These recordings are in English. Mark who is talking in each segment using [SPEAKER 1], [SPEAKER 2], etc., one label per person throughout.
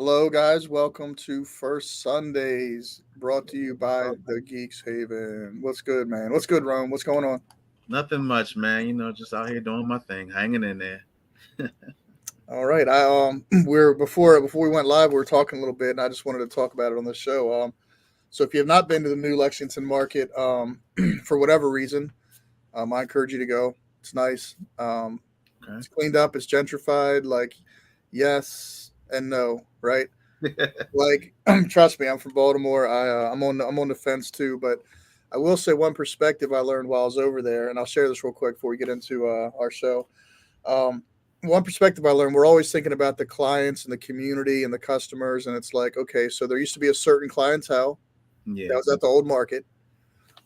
[SPEAKER 1] Hello, guys. Welcome to First Sundays, brought to you by the Geeks Haven. What's good, man? What's good, Rome? What's going on?
[SPEAKER 2] Nothing much, man. Just out here doing my thing, hanging in there.
[SPEAKER 1] All right. we're before we went live, we were talking a little bit, and I just wanted to talk about it on the show. So if you have not been to the new Lexington Market, for whatever reason, I encourage you to go. It's nice.
[SPEAKER 2] Okay.
[SPEAKER 1] It's cleaned up. It's gentrified. Like, yes and no, right? Like, trust me, I'm from Baltimore. I'm on the fence too, but I will say one perspective I learned while I was over there, and I'll share this real quick before we get into our show. Um, One perspective I learned: we're always thinking about the clients and the community and the customers, and it's like, okay, so there used to be a certain clientele that
[SPEAKER 2] Yeah.
[SPEAKER 1] was at the old market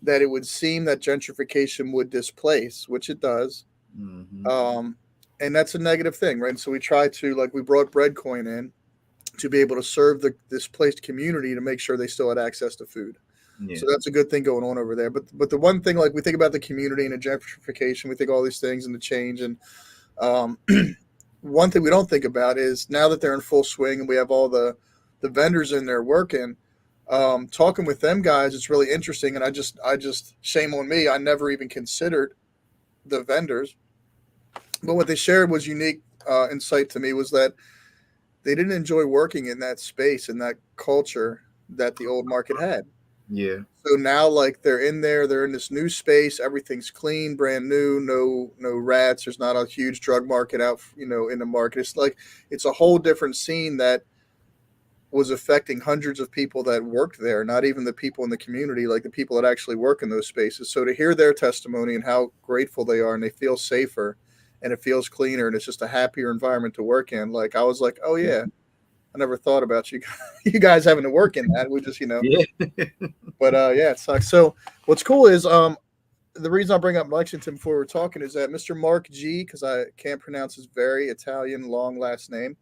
[SPEAKER 1] that it would seem that gentrification would displace, which it does.
[SPEAKER 2] Hmm.
[SPEAKER 1] Um, and that's a negative thing, right? So we try to, like, we brought Breadcoin in to be able to serve the displaced community to make sure they still had access to food.
[SPEAKER 2] Yeah.
[SPEAKER 1] So that's a good thing going on over there. But the one thing, like, we think about the community and the gentrification, we think all these things and the change. And um, one thing we don't think about is now that they're in full swing and we have all the vendors in there working. Talking with them guys, it's really interesting. And I just shame on me. I never even considered the vendors, but what they shared was unique insight to me was that they didn't enjoy working in that space and that culture that the old market had.
[SPEAKER 2] Yeah.
[SPEAKER 1] So now, like, they're in there, they're in this new space. Everything's clean, brand new. No rats. There's not a huge drug market out, in the market. It's like it's a whole different scene that was affecting hundreds of people that worked there. Not even the people in the community, like the people that actually work in those spaces. So to hear their testimony and how grateful they are, and they feel safer, and it feels cleaner, and it's just a happier environment to work in. Like, I was like, oh yeah, I never thought about you, you guys having to work in that. We just.
[SPEAKER 2] Yeah.
[SPEAKER 1] But yeah, it sucks. So what's cool is the reason I bring up Lexington before we're talking is that Mr. Mark G, because I can't pronounce his very Italian long last name.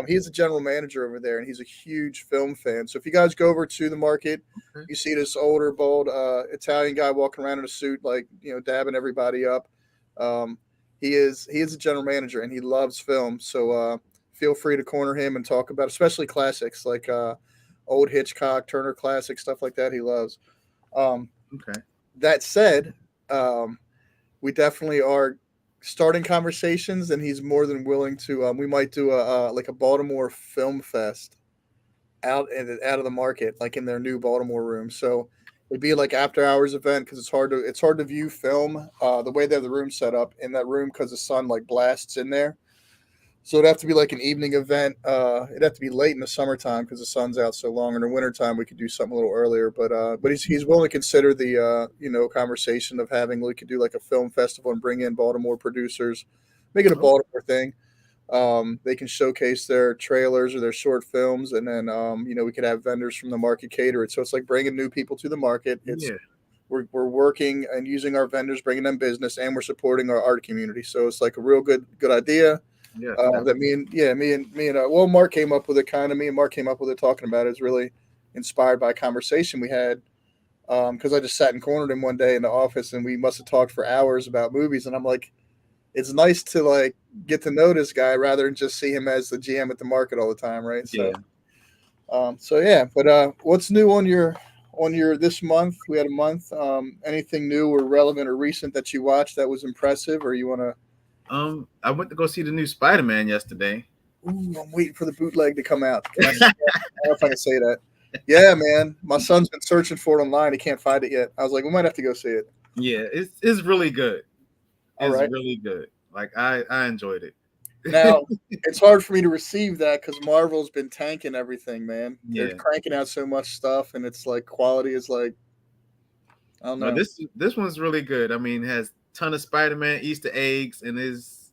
[SPEAKER 1] He's the general manager over there, and he's a huge film fan. So if you guys go over to the market,
[SPEAKER 2] Okay.
[SPEAKER 1] you see this older, bald Italian guy walking around in a suit, like, dabbing everybody up. Um, he is a general manager, and he loves film. So feel free to corner him and talk about, especially classics like old Hitchcock, Turner classic stuff like that. He loves. Um,
[SPEAKER 2] Okay.
[SPEAKER 1] that said, um, we definitely are starting conversations, and he's more than willing to. We might do a like a Baltimore film fest out of the market, like in their new Baltimore room. So it'd be like after hours event because it's hard to view film the way they have the room set up in that room because the sun like blasts in there. So it'd have to be like an evening event. It'd have to be late in the summertime because the sun's out so long. In the wintertime, we could do something a little earlier. But he's willing to consider the conversation of having we could do like a film festival and bring in Baltimore producers, make it a
[SPEAKER 2] Oh,
[SPEAKER 1] Baltimore thing. They can showcase their trailers or their short films, and then we could have vendors from the market cater it. So it's like bringing new people to the market. It's
[SPEAKER 2] yeah.
[SPEAKER 1] we're working and using our vendors, bringing them business, and we're supporting our art community. So it's like a real good idea
[SPEAKER 2] Yeah.
[SPEAKER 1] that well, Mark came up with it. Kind of me and Mark came up with it, talking about it. It's really inspired by a conversation we had because I just sat and cornered him one day in the office, and we must have talked for hours about movies. And I'm like, it's nice to like get to know this guy rather than just see him as the GM at the market all the time, right? So
[SPEAKER 2] Yeah.
[SPEAKER 1] so yeah. But what's new on your this month? We had a month. Anything new or relevant or recent that you watched that was impressive, or you want to?
[SPEAKER 2] I went to go see the new Spider-Man yesterday.
[SPEAKER 1] Ooh, I'm waiting for the bootleg to come out. Can I say that? I don't know if I can say that. Yeah, man. My son's been searching for it online. He can't find it yet. I was like, we might have to go see it.
[SPEAKER 2] Yeah, it's really good.
[SPEAKER 1] All
[SPEAKER 2] It's
[SPEAKER 1] right.
[SPEAKER 2] really good. Like I enjoyed it.
[SPEAKER 1] Now, it's hard for me to receive that because Marvel's been tanking everything, man. They're
[SPEAKER 2] Yeah.
[SPEAKER 1] cranking out so much stuff, and it's like quality is like, I don't
[SPEAKER 2] No,
[SPEAKER 1] know.
[SPEAKER 2] this one's really good. I mean, it has ton of Spider-Man Easter eggs, and is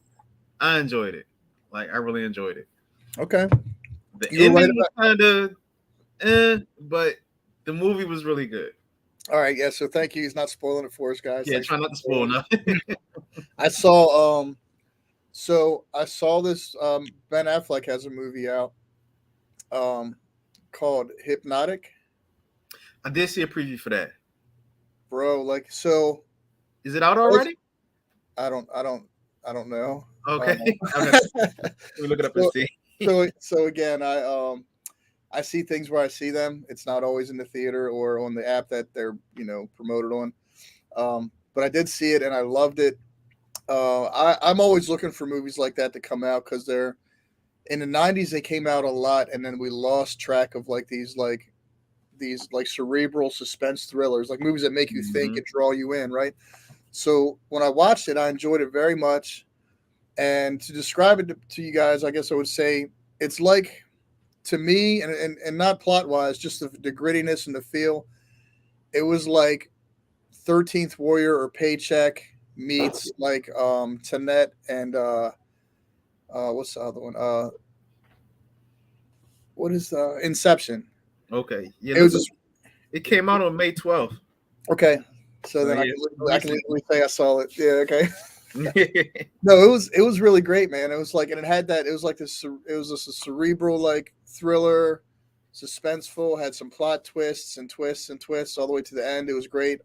[SPEAKER 2] I enjoyed it. Like I really enjoyed it.
[SPEAKER 1] Okay.
[SPEAKER 2] The
[SPEAKER 1] You were right
[SPEAKER 2] ending was
[SPEAKER 1] about.
[SPEAKER 2] kind of but the movie was really good.
[SPEAKER 1] All right. Yeah. So thank you. He's not spoiling it for us, guys.
[SPEAKER 2] Yeah,
[SPEAKER 1] Thanks
[SPEAKER 2] try
[SPEAKER 1] for
[SPEAKER 2] not to spoil
[SPEAKER 1] spoiling.
[SPEAKER 2] nothing.
[SPEAKER 1] I saw. I saw this. Ben Affleck has a movie out. Um, called Hypnotic,
[SPEAKER 2] I did see a preview for that.
[SPEAKER 1] bro. Like, so
[SPEAKER 2] Is it out already?
[SPEAKER 1] I don't know.
[SPEAKER 2] Okay,
[SPEAKER 1] Um,
[SPEAKER 2] I'm gonna let me look it up and
[SPEAKER 1] so
[SPEAKER 2] see.
[SPEAKER 1] So again, I see things where I see them. It's not always in the theater or on the app that they're promoted on. But I did see it and I loved it. I'm always looking for movies like that to come out because they're in the '90s. They came out a lot, and then we lost track of like these like cerebral suspense thrillers, like movies that make you think
[SPEAKER 2] Hmm.
[SPEAKER 1] and draw you in, right? So when I watched it, I enjoyed it very much. And to describe it to you guys, I guess I would say it's like to me, and not plot wise, just the grittiness and the feel. It was like 13th Warrior or Paycheck meets like Tenet and what's the other one? What is Inception?
[SPEAKER 2] Okay. Yeah,
[SPEAKER 1] It was
[SPEAKER 2] listen,
[SPEAKER 1] just
[SPEAKER 2] it came out on May 12th.
[SPEAKER 1] okay. So
[SPEAKER 2] So
[SPEAKER 1] then
[SPEAKER 2] yeah,
[SPEAKER 1] I can
[SPEAKER 2] recent.
[SPEAKER 1] legally say I saw it. Yeah, okay. No, it was really great, man. It was like, and it had that. It was like this. It was just a cerebral like thriller, suspenseful. Had some plot twists and twists and twists all the way to the end. It was great.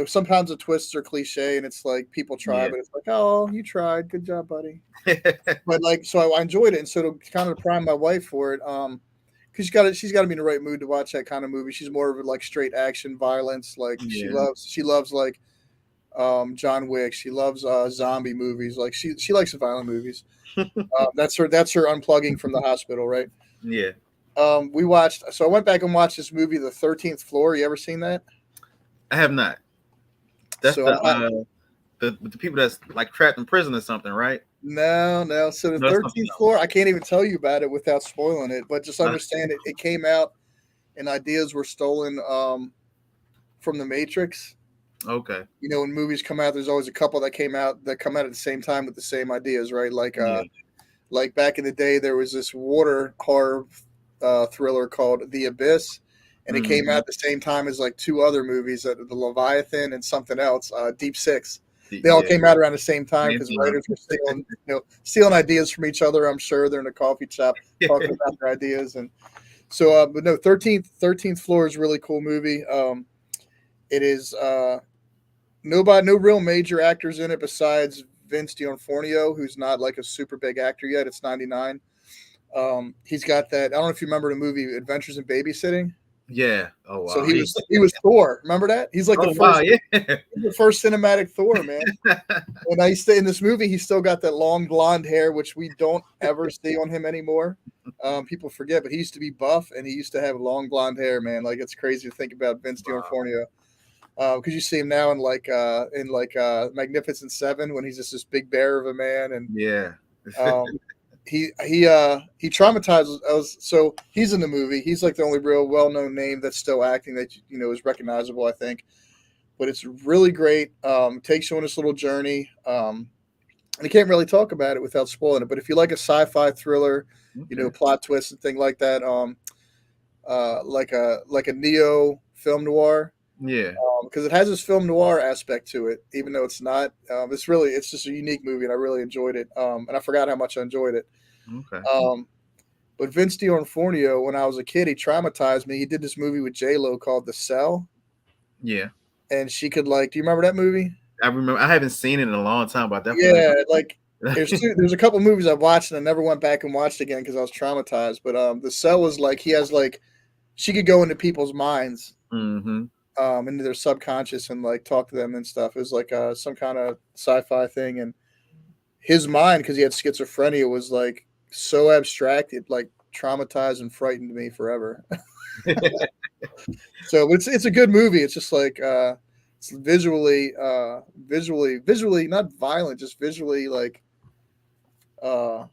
[SPEAKER 1] Sometimes the twists are cliche, and it's like people try,
[SPEAKER 2] Yeah.
[SPEAKER 1] but it's like, oh, you tried, good job, buddy. But like, so I enjoyed it, and so to kind of prime my wife for it, because she's got to be in the right mood to watch that kind of movie. She's more of a like straight action violence. Like
[SPEAKER 2] Yeah.
[SPEAKER 1] she loves like John Wick. She loves zombie movies. Like she likes the violent movies. That's her unplugging from the hospital, right?
[SPEAKER 2] Yeah.
[SPEAKER 1] We watched. So I went back and watched this movie, The 13th Floor. You ever seen that?
[SPEAKER 2] I have not. That's
[SPEAKER 1] So
[SPEAKER 2] the people that's like trapped in prison or something, right?
[SPEAKER 1] no. So the
[SPEAKER 2] No, that's something
[SPEAKER 1] 13th Floor, I can't even tell you about it without spoiling it. But just
[SPEAKER 2] else.
[SPEAKER 1] understand it. It came out, and ideas were stolen from the Matrix.
[SPEAKER 2] Okay.
[SPEAKER 1] When movies come out, there's always a couple that come out at the same time with the same ideas, right?
[SPEAKER 2] Yeah.
[SPEAKER 1] Like back in the day, there was this water horror thriller called The Abyss, and it came out
[SPEAKER 2] Hmm.
[SPEAKER 1] at the same time as like two other movies, The Leviathan and something else, Deep Six. They all
[SPEAKER 2] Yeah.
[SPEAKER 1] came out around the same time
[SPEAKER 2] Same
[SPEAKER 1] because
[SPEAKER 2] time.
[SPEAKER 1] writers were stealing ideas from each other. I'm sure they're in a coffee shop talking about their ideas, and so. But no, 13th Floor is a really cool movie. It is no real major actors in it besides Vince D'Onofrio, who's not like a super big actor yet. It's '99. He's got that. I don't know if you remember the movie Adventures in Babysitting.
[SPEAKER 2] Yeah. Oh
[SPEAKER 1] So
[SPEAKER 2] wow.
[SPEAKER 1] he was Thor. Remember that? He's like
[SPEAKER 2] Oh wow. Yeah.
[SPEAKER 1] the first cinematic Thor, man. And I used to in this movie, he's still got that long blonde hair, which we don't ever see on him anymore. People forget, but he used to be buff and he used to have long blonde hair, man. Like it's crazy to think about Vince
[SPEAKER 2] Wow.
[SPEAKER 1] D'Onofrio. Because you see him now in Magnificent Seven when he's just this big bear of a man, and
[SPEAKER 2] Yeah.
[SPEAKER 1] um, he traumatizes us. So he's in the movie. He's like the only real well known name that's still acting that is recognizable, I think. But it's really great. Takes you on this little journey. And you can't really talk about it without spoiling it. But if you like a sci-fi thriller,
[SPEAKER 2] Okay.
[SPEAKER 1] plot twists and thing like that, like a neo film noir,
[SPEAKER 2] Yeah.
[SPEAKER 1] because it has this film noir aspect to it, even though it's not. It's just a unique movie, and I really enjoyed it. And I forgot how much I enjoyed it.
[SPEAKER 2] Okay.
[SPEAKER 1] Um, but Vince D'Onofrio, when I was a kid, he traumatized me. He did this movie with J Lo called The Cell,
[SPEAKER 2] Yeah.
[SPEAKER 1] and she could like. Do you remember that movie?
[SPEAKER 2] I remember. I haven't seen it in a long time, but I definitely.
[SPEAKER 1] Yeah, like there's a couple movies I watched and I never went back and watched again because I was traumatized. But The Cell was like he has like she could go into people's minds,
[SPEAKER 2] Hmm.
[SPEAKER 1] into their subconscious and like talk to them and stuff. It was like some kind of sci-fi thing, and his mind, because he had schizophrenia, was like so abstract it like traumatized and frightened me forever. So it's a good movie. It's just like it's visually not violent, just visually like uh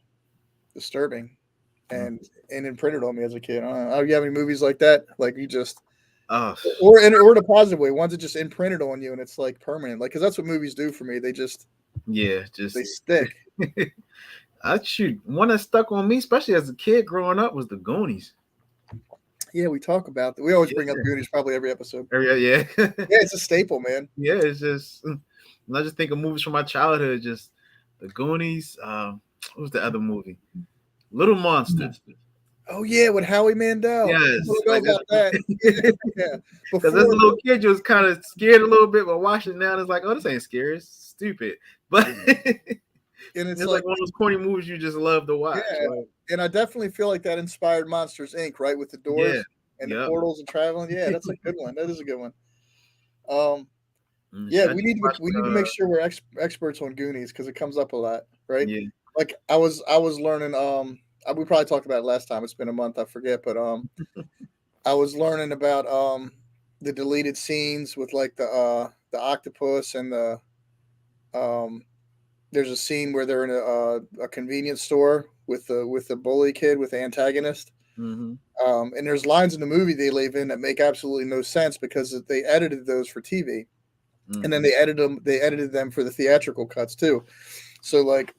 [SPEAKER 1] disturbing and imprinted on me as a kid. I don't know. You have any movies like that? Like you just
[SPEAKER 2] Oh
[SPEAKER 1] or in a positive way, ones that just imprinted on you and it's like permanent. Like because that's what movies do for me.
[SPEAKER 2] yeah,
[SPEAKER 1] They
[SPEAKER 2] just
[SPEAKER 1] stick.
[SPEAKER 2] I shoot one that stuck on me, especially as a kid growing up, was the Goonies.
[SPEAKER 1] Yeah, we talk about that. We always bring up
[SPEAKER 2] Yeah,
[SPEAKER 1] Goonies probably every episode.
[SPEAKER 2] yeah,
[SPEAKER 1] Yeah, it's a staple, man.
[SPEAKER 2] yeah. It's just when I just think of movies from my childhood, just the Goonies. What was the other movie? Little Monsters.
[SPEAKER 1] Oh yeah, with Howie Mandel.
[SPEAKER 2] Yes,
[SPEAKER 1] I don't know
[SPEAKER 2] like
[SPEAKER 1] about that. Yeah, yeah.
[SPEAKER 2] because as a
[SPEAKER 1] Before,
[SPEAKER 2] little kid, you was kind of scared a little bit, but watching it now, it's like, oh, this ain't scary. It's stupid. But
[SPEAKER 1] and it's
[SPEAKER 2] It's like
[SPEAKER 1] like,
[SPEAKER 2] one of those corny movies you just love to watch.
[SPEAKER 1] yeah,
[SPEAKER 2] Like,
[SPEAKER 1] and I definitely feel like that inspired Monsters Inc. Right, with the
[SPEAKER 2] yeah,
[SPEAKER 1] doors and the
[SPEAKER 2] yep.
[SPEAKER 1] portals and traveling. Yeah, that's a good one. That is a good one. Um,
[SPEAKER 2] Mm,
[SPEAKER 1] yeah,
[SPEAKER 2] I just watched.
[SPEAKER 1] we need to make sure we're experts on Goonies because it comes up a lot, right?
[SPEAKER 2] Yeah.
[SPEAKER 1] Like I was learning. We probably talked about it last time. It's been a month. I forget, but I was learning about the deleted scenes with like the octopus and the um there's a scene where they're in a convenience store with the bully kid with the antagonist.
[SPEAKER 2] Mm-hmm.
[SPEAKER 1] And there's lines in the movie they leave in that make absolutely no sense because they edited those for TV, and then
[SPEAKER 2] Mm-hmm.
[SPEAKER 1] they edited them for the theatrical cuts too. So like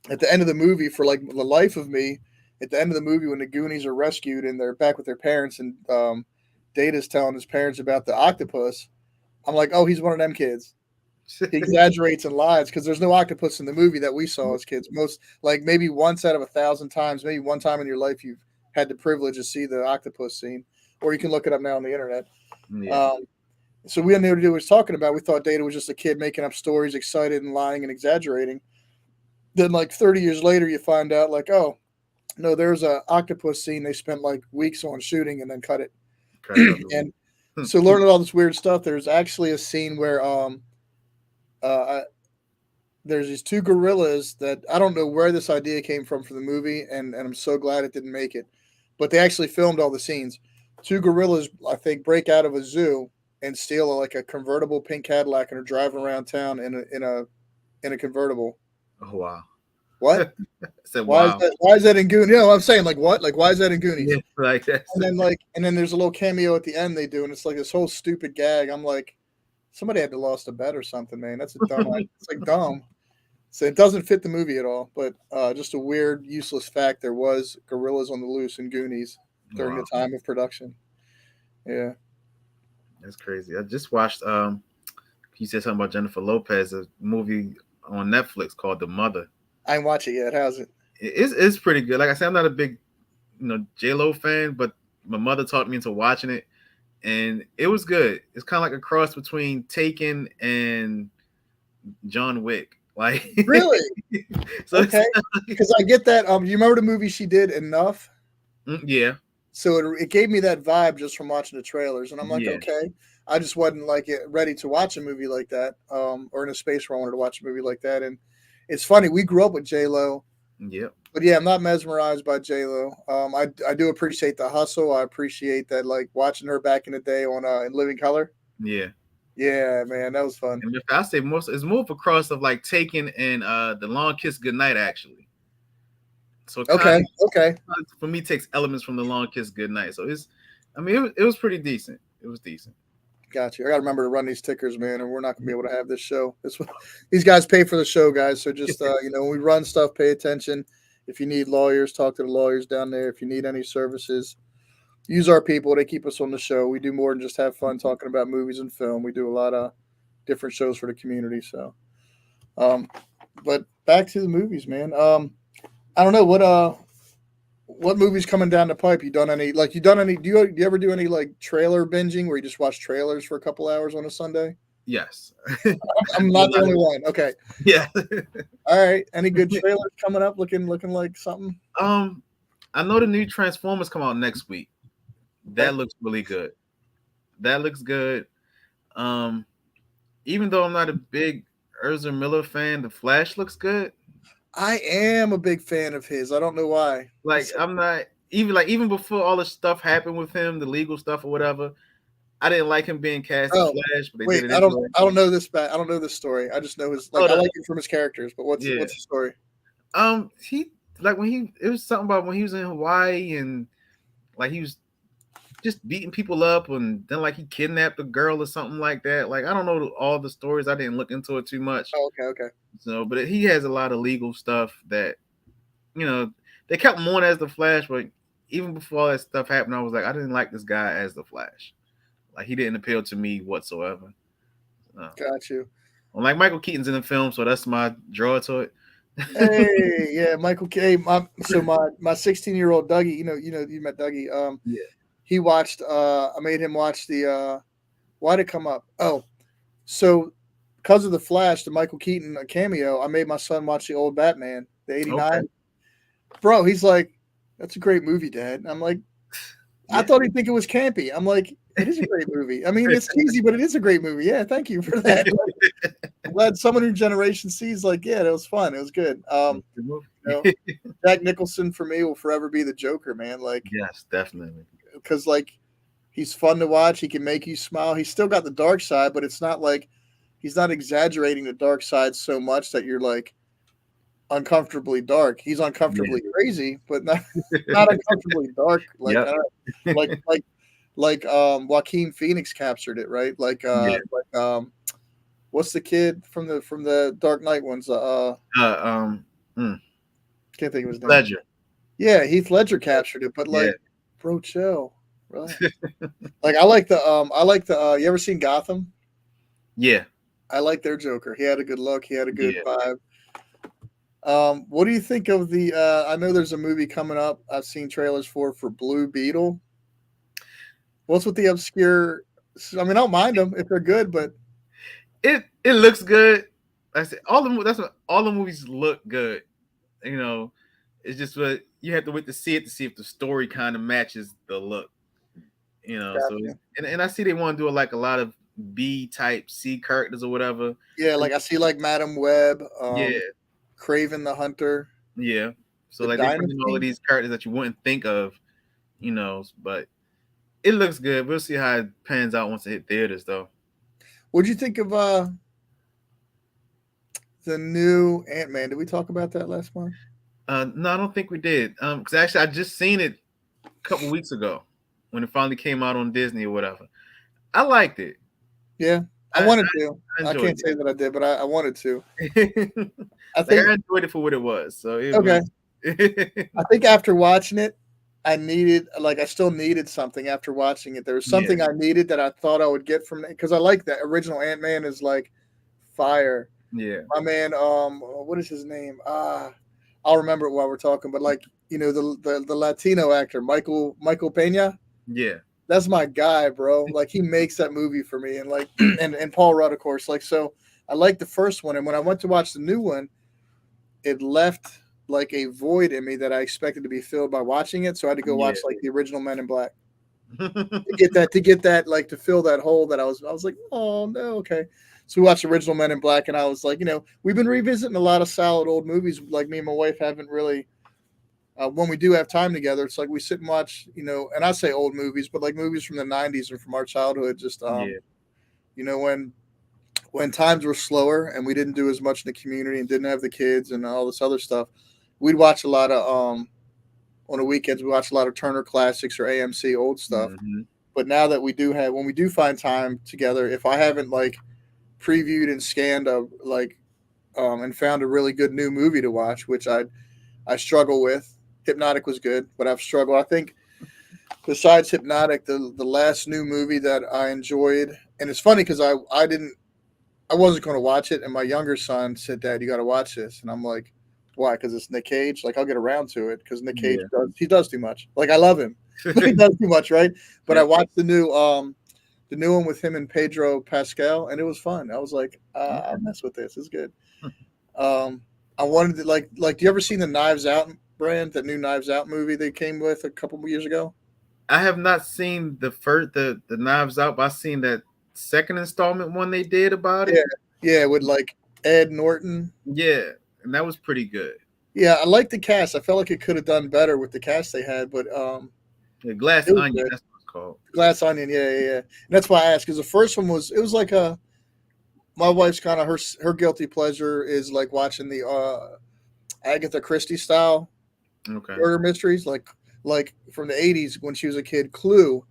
[SPEAKER 1] at the end of the movie, for like the life of me, at the end of the movie when the Goonies are rescued and they're back with their parents and Data's telling his parents about the octopus, I'm like, oh, he's one of them kids. He exaggerates and lies because there's no octopus in the movie that we saw as kids. Most like maybe once out of 1,000 times, maybe one time in your life you've had the privilege to see the octopus scene, or you can look it up now on the internet.
[SPEAKER 2] Yeah.
[SPEAKER 1] Um, so we had no idea what he was talking about. We thought Data was just a kid making up stories, excited and lying and exaggerating. Then like 30 years later, you find out like, oh no, there's a octopus scene they spent like weeks on shooting and then cut it.
[SPEAKER 2] Cut it up.
[SPEAKER 1] And so learning all this weird stuff, there's actually a scene where uh, there's these two gorillas that I don't know where this idea came from for the movie, and I'm so glad it didn't make it. But they actually filmed all the scenes. Two gorillas, I think, break out of a zoo and steal like a convertible pink Cadillac and are driving around town in a convertible.
[SPEAKER 2] Oh wow.
[SPEAKER 1] What?
[SPEAKER 2] I said
[SPEAKER 1] Why is
[SPEAKER 2] wow.
[SPEAKER 1] that? Why is that in Goonies? You know what I'm saying? Like what? Like why is that in
[SPEAKER 2] Yeah,
[SPEAKER 1] Goonies?
[SPEAKER 2] like that's
[SPEAKER 1] And then there's a little cameo at the end they do, and it's like this whole stupid gag. I'm like, somebody had to lost a bet or something, man. That's a dumb. It's like dumb. So it doesn't fit the movie at all. But just a weird, useless fact: there was gorillas on the loose in Goonies during the
[SPEAKER 2] wow.
[SPEAKER 1] time of production. Yeah.
[SPEAKER 2] That's crazy. I just watched you said something about Jennifer Lopez, a movie on Netflix called The Mother.
[SPEAKER 1] I ain't watch it yet. How's it?
[SPEAKER 2] It's pretty good. Like I said, I'm not a big, J Lo fan, but my mother talked me into watching it, and it was good. It's kind of like a cross between Taken and John Wick. Like,
[SPEAKER 1] Really?
[SPEAKER 2] so it's
[SPEAKER 1] Okay. Because I get that. You remember the movie she did, Enough?
[SPEAKER 2] yeah,
[SPEAKER 1] So it gave me that vibe just from watching the trailers, and I'm like,
[SPEAKER 2] yeah,
[SPEAKER 1] okay. I just wasn't like ready to watch a movie like that, or in a space where I wanted to watch a movie like that. And it's funny, we grew up with J Lo,
[SPEAKER 2] yeah,
[SPEAKER 1] but yeah, I'm not mesmerized by J Lo. I do appreciate the hustle. I appreciate that, like watching her back in the day on in Living Color.
[SPEAKER 2] yeah.
[SPEAKER 1] Yeah, man, that was fun.
[SPEAKER 2] And if I say most, it's more of a cross of like Taken and The Long Kiss Goodnight, actually. So it kind
[SPEAKER 1] Okay,
[SPEAKER 2] of
[SPEAKER 1] okay,
[SPEAKER 2] for me takes elements from The Long Kiss Goodnight. So I mean, it was pretty decent. It was decent.
[SPEAKER 1] got you. I got to remember to run these tickers, man, or we're not gonna be able to have this show. These guys pay for the show, guys. So just when we run stuff, pay attention. If you need lawyers, talk to the lawyers down there. If you need any services, use our people. They keep us on the show. We do more than just have fun talking about movies and film. We do a lot of different shows for the community. So, um, but back to the movies, man. I don't know what movies coming down the pipe. You done any like you done any? Do you ever do any like trailer binging where you just watch trailers for a couple hours on a Sunday?
[SPEAKER 2] Yes.
[SPEAKER 1] I'm not the only one. Okay.
[SPEAKER 2] Yeah.
[SPEAKER 1] All right. Any good trailers coming up? Looking like something.
[SPEAKER 2] I know the new Transformers come out next week.
[SPEAKER 1] Okay.
[SPEAKER 2] That looks really good. That looks good. Um, even though I'm not a big Ezra Miller fan, The Flash looks good.
[SPEAKER 1] I am a big fan of his. I don't know why.
[SPEAKER 2] Like I'm not even before all the stuff happened with him, the legal stuff or whatever. I didn't like him being cast as
[SPEAKER 1] Oh,
[SPEAKER 2] Flash, but they
[SPEAKER 1] wait.
[SPEAKER 2] did it anyway.
[SPEAKER 1] I don't know this. I don't know this story. I just know his. Like
[SPEAKER 2] Oh,
[SPEAKER 1] I like him from his characters, but
[SPEAKER 2] yeah.
[SPEAKER 1] what's the story?
[SPEAKER 2] He like when it was something about when he was in Hawaii and like he was just beating people up and then like he kidnapped a girl or something like that. Like I don't know all the stories. I didn't look into it too much.
[SPEAKER 1] Oh, okay.
[SPEAKER 2] So, but he has a lot of legal stuff that they kept him on as the Flash, but even before all that stuff happened, I was like, I didn't like this guy as the Flash. Like he didn't appeal to me whatsoever.
[SPEAKER 1] Got you.
[SPEAKER 2] Well, like Michael Keaton's in the film, so that's my draw to it.
[SPEAKER 1] Hey, yeah, Michael K. My 16-year-old Dougie. You met Dougie.
[SPEAKER 2] Yeah.
[SPEAKER 1] He watched. I made him watch the. Why'd it come up? Oh, so a because of the Flash, the Michael Keaton cameo, I made my son watch the old Batman, the
[SPEAKER 2] Okay.
[SPEAKER 1] '89. Bro, he's like, "That's a great movie, Dad." And I'm like, I
[SPEAKER 2] Yeah.
[SPEAKER 1] thought he'd think it was campy. I'm like, "It is a great movie. I mean, it's cheesy, but it is a great movie." Yeah, thank you for that. I'm glad someone in your generation sees like, yeah, that was fun. It was good.
[SPEAKER 2] Good movie.
[SPEAKER 1] You know, Jack Nicholson for me will forever be the Joker, man. Like,
[SPEAKER 2] Yes, definitely.
[SPEAKER 1] because like he's fun to watch. He can make you smile. He's still got the dark side, but it's not like he's not exaggerating the dark side so much that you're like uncomfortably dark. He's
[SPEAKER 2] Yeah.
[SPEAKER 1] uncomfortably crazy, but not not uncomfortably dark. Like
[SPEAKER 2] Yep.
[SPEAKER 1] like like Joaquin Phoenix captured it, right?
[SPEAKER 2] Yeah.
[SPEAKER 1] What's the kid from the Dark Knight ones?
[SPEAKER 2] Uh, um, mm,
[SPEAKER 1] Can't think of his name.
[SPEAKER 2] Ledger.
[SPEAKER 1] Yeah, Heath Ledger captured it, but
[SPEAKER 2] Yeah.
[SPEAKER 1] like, bro, chill, relax. Like I like the you ever seen Gotham?
[SPEAKER 2] Yeah.
[SPEAKER 1] I like their Joker. He had a good look. He had a good
[SPEAKER 2] Yeah.
[SPEAKER 1] vibe. What do you think of the? I know there's a movie coming up. I've seen trailers for Blue Beetle. What's with the obscure? I mean, I don't mind them if they're good, but
[SPEAKER 2] It looks good. I said that's what all the movies look good. You know, it's just what you have to wait to see it to see if the story kind of matches the look. So
[SPEAKER 1] gotcha.
[SPEAKER 2] and I see they want to do like a lot of B type C characters or whatever.
[SPEAKER 1] Yeah, like I see like Madam Web,
[SPEAKER 2] Yeah,
[SPEAKER 1] Craven the Hunter,
[SPEAKER 2] yeah. So
[SPEAKER 1] the
[SPEAKER 2] like they bring in all of
[SPEAKER 1] Dynasty.
[SPEAKER 2] these characters that you wouldn't think of, but it looks good. We'll see how it pans out once it hit theaters, though.
[SPEAKER 1] What'd you think of the new Ant Man? Did we talk about that last month?
[SPEAKER 2] No, I don't think we did. Because actually, I just seen it a couple weeks ago when it finally came out on Disney or whatever. I liked it.
[SPEAKER 1] Yeah, I
[SPEAKER 2] I,
[SPEAKER 1] wanted to.
[SPEAKER 2] I
[SPEAKER 1] I
[SPEAKER 2] enjoyed
[SPEAKER 1] can't say that I did, but I wanted to.
[SPEAKER 2] it.
[SPEAKER 1] I
[SPEAKER 2] Like
[SPEAKER 1] think
[SPEAKER 2] I enjoyed it for what it was. So it
[SPEAKER 1] okay.
[SPEAKER 2] was.
[SPEAKER 1] I think after watching it, I still needed something after watching it. There was
[SPEAKER 2] Yeah,
[SPEAKER 1] something I needed that I thought I would get from it because I like that original Ant Man is like fire.
[SPEAKER 2] yeah,
[SPEAKER 1] My man, what is his name? I'll remember it while we're talking. But like the Latino actor Michael Pena,
[SPEAKER 2] yeah,
[SPEAKER 1] that's my guy, bro. Like he makes that movie for me, and like and Paul Rudd, of course. Like so, I like the first one, and when I went to watch the new one, it left like a void in me that I expected to be filled by watching it. So I had to go
[SPEAKER 2] yeah.
[SPEAKER 1] watch like the original Men in Black to get that like to fill that hole that I was like, oh no, okay. So we watched the original Men in Black, and I was like, we've been revisiting a lot of solid old movies. Like me and my wife haven't really. When we do have time together, it's like we sit and watch, and I say old movies, but like movies from the '90s or from our childhood. Just
[SPEAKER 2] Yeah,
[SPEAKER 1] you know, when times were slower and we didn't do as much in the community and didn't have the kids and all this other stuff, we'd watch a lot of on the weekends we watch a lot of Turner Classics or AMC old stuff.
[SPEAKER 2] hmm
[SPEAKER 1] But now that when we do find time together, if I haven't like previewed and scanned and found a really good new movie to watch, which I struggle with. Hypnotic was good, but I've struggled. I think besides Hypnotic, the last new movie that I enjoyed, and it's funny because I wasn't going to watch it, and my younger son said, "Dad, you got to watch this," and I'm like, "Why?" Because it's Nick Cage. Like I'll get around to it because Nick Cage
[SPEAKER 2] yeah.
[SPEAKER 1] does too much. Like I love him, but he does too much, right? But I
[SPEAKER 2] Yep.
[SPEAKER 1] watched the new one with him and Pedro Pascal, and it was fun. I was like, I'll
[SPEAKER 2] Okay.
[SPEAKER 1] mess with this. It's good. Um, I wanted to like. Do you ever seen the Knives Out brand? That new Knives Out movie they came with a couple of years ago.
[SPEAKER 2] I have not seen the Knives Out, but I've seen that second installment one they did about
[SPEAKER 1] Yeah,
[SPEAKER 2] it.
[SPEAKER 1] yeah, with like Ed Norton.
[SPEAKER 2] Yeah, and that was pretty good.
[SPEAKER 1] Yeah, I like the cast. I felt like it could have done better with the cast they had, but
[SPEAKER 2] The Glass
[SPEAKER 1] it was
[SPEAKER 2] Onion,
[SPEAKER 1] good.
[SPEAKER 2] that's what it's called.
[SPEAKER 1] Glass Onion, yeah, yeah, yeah. And that's why I asked because the first one was like my wife's kind of her guilty pleasure is like watching the Agatha Christie style
[SPEAKER 2] Okay.
[SPEAKER 1] murder mysteries, like from the '80s when she was a kid. Clue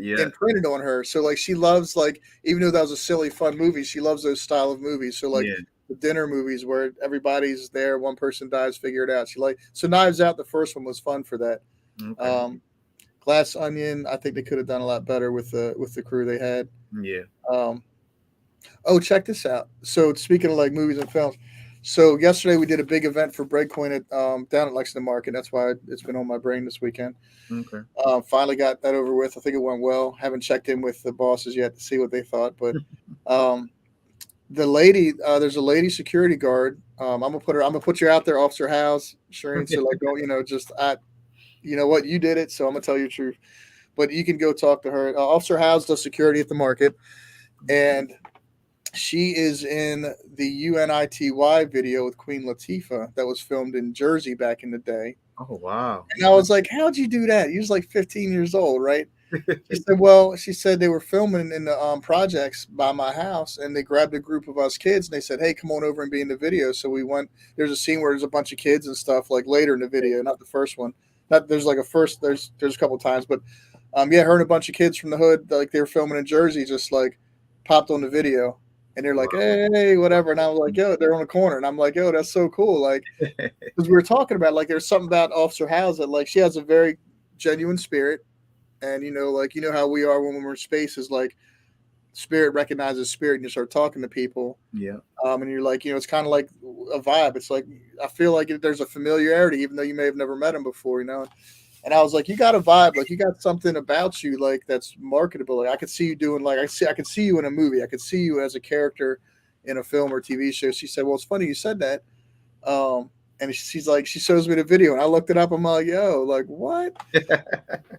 [SPEAKER 2] Yeah,
[SPEAKER 1] imprinted on her. So like she loves like even though that was a silly fun movie, she loves those style of movies. So like
[SPEAKER 2] yeah.
[SPEAKER 1] the dinner movies where everybody's there, one person dies, figure it out. She like so Knives Out. The first one was fun for that.
[SPEAKER 2] Okay.
[SPEAKER 1] Um, Glass Onion, I think they could have done a lot better with the crew they had.
[SPEAKER 2] Yeah.
[SPEAKER 1] Um, oh, check this out. So speaking of like movies and films, so yesterday we did a big event for Breakpoint down at Lexington Market. That's why it's been on my brain this weekend.
[SPEAKER 2] Okay.
[SPEAKER 1] Finally got that over with. I think it went well. Haven't checked in with the bosses yet to see what they thought, but um, the lady, there's a lady security guard. I'm gonna put you out there, Officer House, Shireen. So like, don't, just you know what, you did it, so I'm gonna tell you the truth. But you can go talk to her. Officer House does security at the market, and she is in the UNITY video with Queen Latifah that was filmed in Jersey back in the day.
[SPEAKER 2] Oh wow.
[SPEAKER 1] And I was like, how'd you do that? You was like 15 years old, right? She said, well, she said they were filming in the projects by my house, and they grabbed a group of us kids, and they said, hey, come on over and be in the video. So we went. There's a scene where there's a bunch of kids and stuff, like later in the video, not the first one. Not there's like a first. There's a couple times, but yeah, her and a bunch of kids from the hood, like they were filming in Jersey, just like popped on the video, and they're like, hey, whatever. And I was like, yo, they're on the corner, and I'm like, yo, that's so cool, like because we were talking about like there's something about Officer House that like she has a very genuine spirit. And like how we are when we're in space is like spirit recognizes spirit, and you start talking to people.
[SPEAKER 2] Yeah.
[SPEAKER 1] And you're like, it's kind of like a vibe. It's like I feel like there's a familiarity, even though you may have never met him before. And I was like, you got a vibe, like you got something about you, like that's marketable. Like I could see you doing, like I could see you in a movie. I could see you as a character in a film or TV show. She said, well, it's funny you said that. And she's like, she shows me the video, and I looked it up. I'm like, yo, like what?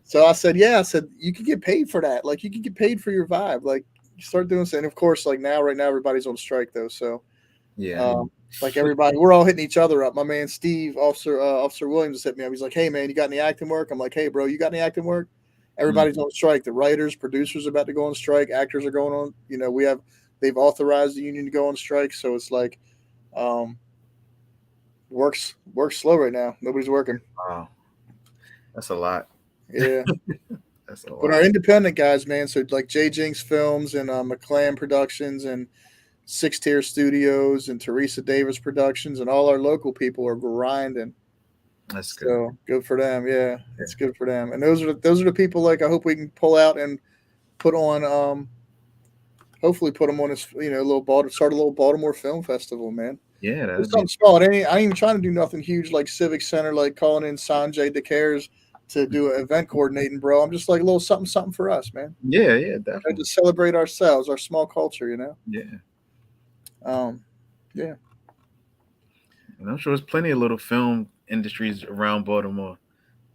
[SPEAKER 1] So I said, yeah. I said, you can get paid for that. Like you can get paid for your vibe. Like you start doing something. And of course, like right now, everybody's on strike though. So
[SPEAKER 2] Yeah.
[SPEAKER 1] like everybody, we're all hitting each other up. My man Steve, Officer Williams, hit me up. He's like, hey man, you got any acting work? I'm like, hey bro, you got any acting work? Everybody's on strike. The writers, producers are about to go on strike. Actors are going on. They've authorized the union to go on strike. So it's like, works slow right now. Nobody's working.
[SPEAKER 2] Wow. That's a lot.
[SPEAKER 1] Yeah.
[SPEAKER 2] That's a
[SPEAKER 1] But
[SPEAKER 2] lot.
[SPEAKER 1] our independent guys, man, so like J Jinx Films and McClam Productions and Six Tier Studios and Teresa Davis Productions and all our local people are grinding.
[SPEAKER 2] That's good.
[SPEAKER 1] So good for them. Yeah, it's good for them. And those are the people like I hope we can pull out and put on. Hopefully, put them on this start a little Baltimore Film Festival, man.
[SPEAKER 2] Yeah,
[SPEAKER 1] It's something small. I ain't even trying to do nothing huge like Civic Center, like calling in Sanjay DeCares to do an event coordinating, bro. I'm just like a little something for us, man.
[SPEAKER 2] Yeah,
[SPEAKER 1] To
[SPEAKER 2] definitely.
[SPEAKER 1] celebrate ourselves, our small culture,
[SPEAKER 2] Yeah.
[SPEAKER 1] Yeah.
[SPEAKER 2] And I'm sure there's plenty of little film industries around Baltimore.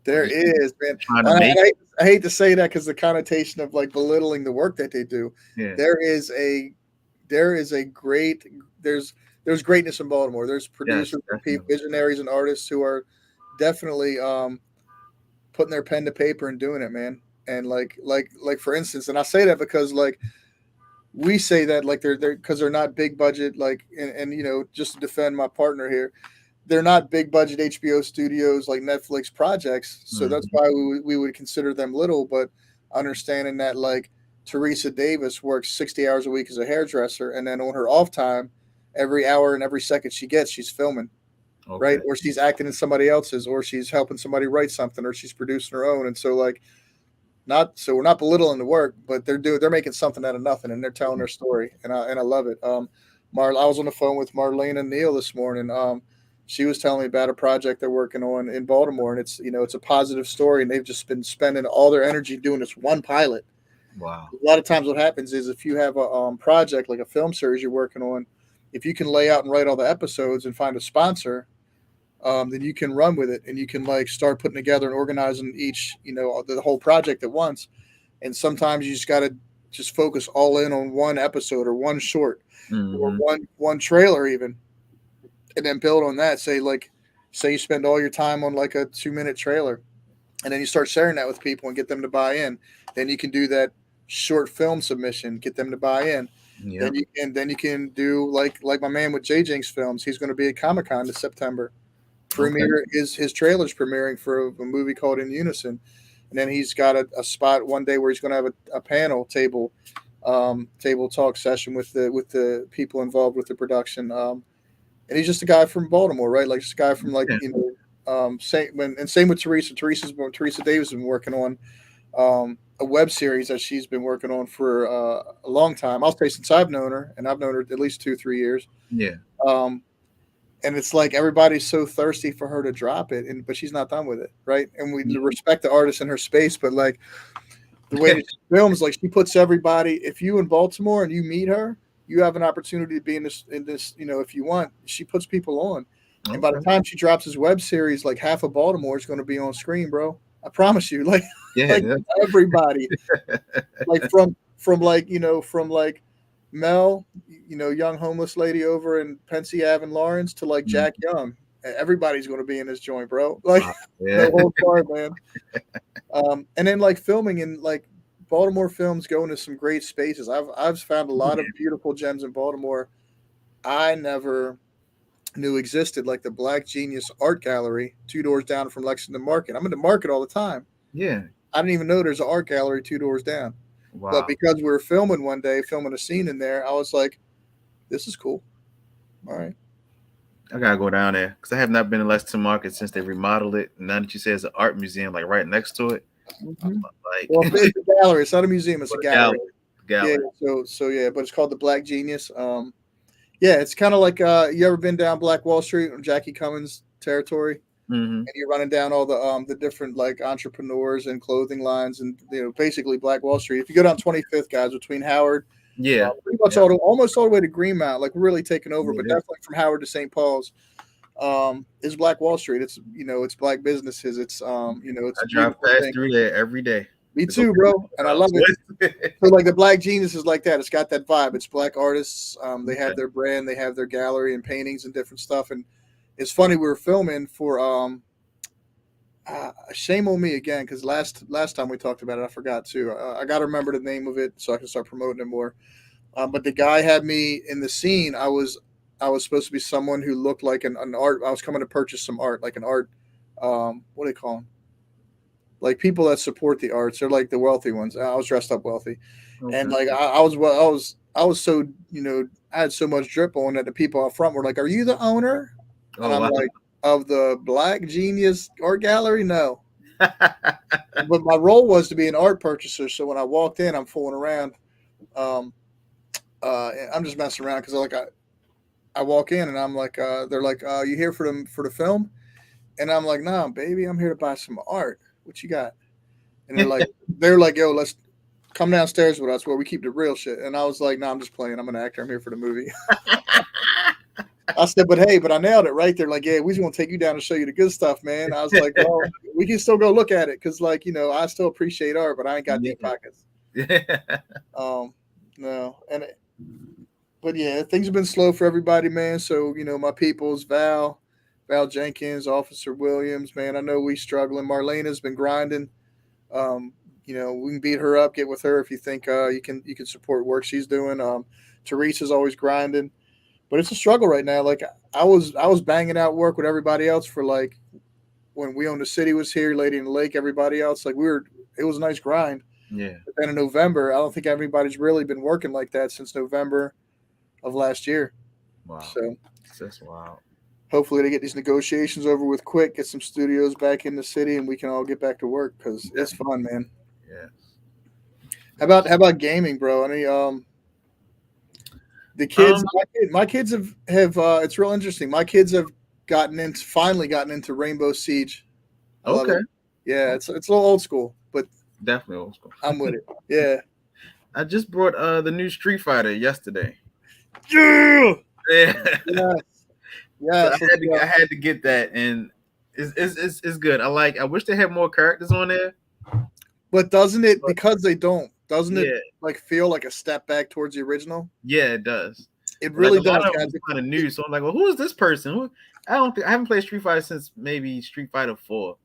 [SPEAKER 1] There
[SPEAKER 2] Just
[SPEAKER 1] is, man.
[SPEAKER 2] trying to
[SPEAKER 1] And
[SPEAKER 2] make
[SPEAKER 1] I hate to say that because the connotation of like belittling the work that they do.
[SPEAKER 2] Yeah.
[SPEAKER 1] There is a great there's greatness in Baltimore. There's producers and people, visionaries and artists who are definitely putting their pen to paper and doing it, man. And like for instance, and I say that because like we say that like they're because they're not big budget, like and just to defend my partner here, they're not big budget HBO studios like Netflix projects. So that's why we would consider them little, but understanding that like Teresa Davis works 60 hours a week as a hairdresser, and then on her off time, every hour and every second she gets, she's filming, right? Or she's acting in somebody else's, or she's helping somebody write something, or she's producing her own. And so like we're not belittling the work, but they're making something out of nothing, and they're telling their story, and I love it. I was on the phone with Marlene and Neil this morning. She was telling me about a project they're working on in Baltimore, and it's a positive story, and they've just been spending all their energy doing this one pilot.
[SPEAKER 2] Wow.
[SPEAKER 1] A lot of times what happens is if you have a project like a film series you're working on, if you can lay out and write all the episodes and find a sponsor, then you can run with it, and you can like start putting together and organizing each, the whole project at once. And sometimes you just got to just focus all in on one episode or one short or one trailer even, and then build on that. Say you spend all your time on like a 2-minute trailer, and then you start sharing that with people and get them to buy in. Then you can do that short film submission, get them to buy in.
[SPEAKER 2] Yep.
[SPEAKER 1] Then you can do like my man with J Jinx Films. He's going to be at Comic-Con this September. Premiere is his trailer's premiering for a movie called In Unison, and then he's got a spot one day where he's going to have a panel table talk session with the people involved with the production. And he's just a guy from Baltimore, right? Like just a guy from same with Teresa. Teresa Davis has been working on a web series that she's been working on for a long time. I'll say since I've known her, and I've known her at least 2-3 years.
[SPEAKER 2] Yeah.
[SPEAKER 1] And it's like everybody's so thirsty for her to drop it, but she's not done with it, right? And we respect the artist in her space, but like the way that she films, like she puts everybody. If you in Baltimore and you meet her, you have an opportunity to be in this, if you want. She puts people on, and by the
[SPEAKER 2] Okay.
[SPEAKER 1] time she drops his web series, like half of Baltimore is going to be on screen, bro. I promise you, like
[SPEAKER 2] Yeah.
[SPEAKER 1] like everybody, like from Mel, young homeless lady over in Pensy Ave and Lawrence to like
[SPEAKER 2] Mm,
[SPEAKER 1] Jack Young. Everybody's going to be in this joint, bro. Like
[SPEAKER 2] wow.
[SPEAKER 1] the
[SPEAKER 2] Yeah.
[SPEAKER 1] whole card, man. And then like filming in like Baltimore films go into some great spaces. I've found a lot of beautiful gems in Baltimore I never knew existed, like the Black Genius Art Gallery, 2 doors down from Lexington Market. I'm in the market all the time.
[SPEAKER 2] Yeah.
[SPEAKER 1] I didn't even know there's an art gallery 2 doors down. But
[SPEAKER 2] Wow.
[SPEAKER 1] because we were filming one day, filming a scene in there, I was like, "This is cool." All right.
[SPEAKER 2] I gotta go down there because I have not been in Lexington Market since they remodeled it. Now that you say it's an art museum, like right next to it, I'm
[SPEAKER 1] Mm-hmm. Well,
[SPEAKER 2] like,
[SPEAKER 1] it's a gallery. It's not a museum. It's a
[SPEAKER 2] what a
[SPEAKER 1] gallery. Yeah.
[SPEAKER 2] gallery.
[SPEAKER 1] So yeah, but it's called the Black Genius. Yeah, it's kind of like you ever been down Black Wall Street or Jackie Cummins territory,
[SPEAKER 2] Hmm.
[SPEAKER 1] and you're running down all the different like entrepreneurs and clothing lines, and basically Black Wall Street. If you go down 25th, guys, between Howard,
[SPEAKER 2] Yeah.
[SPEAKER 1] pretty much
[SPEAKER 2] Yeah.
[SPEAKER 1] almost all the way to Greenmount, like really taking over,
[SPEAKER 2] Yeah.
[SPEAKER 1] but
[SPEAKER 2] It is.
[SPEAKER 1] definitely from Howard to St. Paul's, is Black Wall Street. It's black businesses. It's
[SPEAKER 2] I
[SPEAKER 1] a
[SPEAKER 2] drive
[SPEAKER 1] beautiful
[SPEAKER 2] past
[SPEAKER 1] thing.
[SPEAKER 2] through there every day
[SPEAKER 1] Me
[SPEAKER 2] to go
[SPEAKER 1] too,
[SPEAKER 2] pick
[SPEAKER 1] bro,
[SPEAKER 2] up
[SPEAKER 1] and I love
[SPEAKER 2] else.
[SPEAKER 1] it. So like the Black Genius is like that. It's got that vibe. It's black artists. They
[SPEAKER 2] Okay.
[SPEAKER 1] have their brand. They have their gallery and paintings and different stuff. And it's funny, we were filming for shame on me again, because last time we talked about it, I forgot to. I got to remember the name of it so I can start promoting it more. But the guy had me in the scene. I was supposed to be someone who looked like an art. I was coming to purchase some art, like an art. What do they call them? Like people that support the arts. They're like the wealthy ones. I was dressed up wealthy, and
[SPEAKER 2] Okay.
[SPEAKER 1] like I was so I had so much drip on that the people out front were like, "Are you the owner?" And
[SPEAKER 2] Oh
[SPEAKER 1] I'm
[SPEAKER 2] wow.
[SPEAKER 1] like, "Of the Black Genius Art Gallery? No." But my role was to be an art purchaser. So when I walked in, I'm fooling around. Um, I'm just messing around because I walk in and I'm like, they're like, "You here for the film?" And I'm like, "Nah, baby, I'm here to buy some art. What you got?" And they're like, "Yo, let's come downstairs with us where we keep the real shit." And I was like, "No, I'm just playing. I'm an actor. I'm here for the movie." I said, "But hey, but I nailed it right there." Like, "Yeah, we just want to take you down and show you the good stuff, man." I was like, "Well, we can still go look at it because, like, I still appreciate art, but I ain't got deep
[SPEAKER 2] Yeah.
[SPEAKER 1] pockets." Um, no, but yeah, things have been slow for everybody, man. So my people's Val Jenkins, Officer Williams, man. I know we struggling. Marlena's been grinding. Um, we can beat her up, get with her if you think you can support work she's doing. Teresa's always grinding, but it's a struggle right now. Like I was banging out work with everybody else for like when We Own the City was here, Lady in the Lake, everybody else. Like it was a nice grind.
[SPEAKER 2] Yeah.
[SPEAKER 1] But then in November, I don't think everybody's really been working like that since November of last year.
[SPEAKER 2] Wow.
[SPEAKER 1] So
[SPEAKER 2] That's wild.
[SPEAKER 1] hopefully they get these negotiations over with quick, get some studios back in the city, and we can all get back to work because
[SPEAKER 2] Yeah.
[SPEAKER 1] it's fun, man.
[SPEAKER 2] Yeah.
[SPEAKER 1] How about gaming, bro? Any the kids,
[SPEAKER 2] Um.
[SPEAKER 1] my kids have it's real interesting. My kids have finally gotten into Rainbow Siege. I love
[SPEAKER 2] Okay.
[SPEAKER 1] it. Yeah, it's a little old school, but
[SPEAKER 2] Definitely old school.
[SPEAKER 1] I'm with it. Yeah.
[SPEAKER 2] I just brought the new Street Fighter yesterday.
[SPEAKER 1] Yeah.
[SPEAKER 2] Yeah.
[SPEAKER 1] Yes.
[SPEAKER 2] So
[SPEAKER 1] Yes. Let's
[SPEAKER 2] I
[SPEAKER 1] go.
[SPEAKER 2] had to get that, and it's good. I wish they had more characters on there.
[SPEAKER 1] But doesn't it,
[SPEAKER 2] But
[SPEAKER 1] because they don't, doesn't it
[SPEAKER 2] yeah,
[SPEAKER 1] like feel like a step back towards the original?
[SPEAKER 2] yeah, it does.
[SPEAKER 1] It
[SPEAKER 2] Like
[SPEAKER 1] really
[SPEAKER 2] a lot
[SPEAKER 1] does,
[SPEAKER 2] of it
[SPEAKER 1] guys.
[SPEAKER 2] was kind of new, so I'm like, well, who is this person? I haven't played Street Fighter since maybe Street Fighter 4.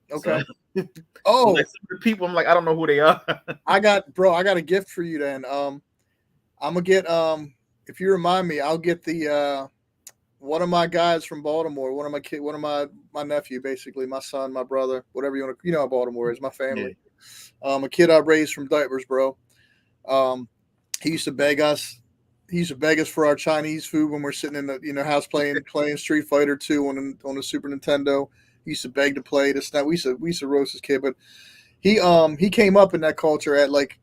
[SPEAKER 2] So
[SPEAKER 1] Okay.
[SPEAKER 2] like
[SPEAKER 1] Oh,
[SPEAKER 2] some of the people, I'm like, I don't know who they are.
[SPEAKER 1] I got a gift for you then. I'm gonna get if you remind me, I'll get the one of my guys from Baltimore, one of my nephew, basically my son, my brother, whatever you want to, how Baltimore is, my
[SPEAKER 2] Yeah.
[SPEAKER 1] family. A kid I raised from diapers, bro. Um, he used to beg us. He used to beg us for our Chinese food when we're sitting in the house playing Street Fighter 2 on the Super Nintendo. He used to beg to play this. Now we used to roast this kid, but he came up in that culture at like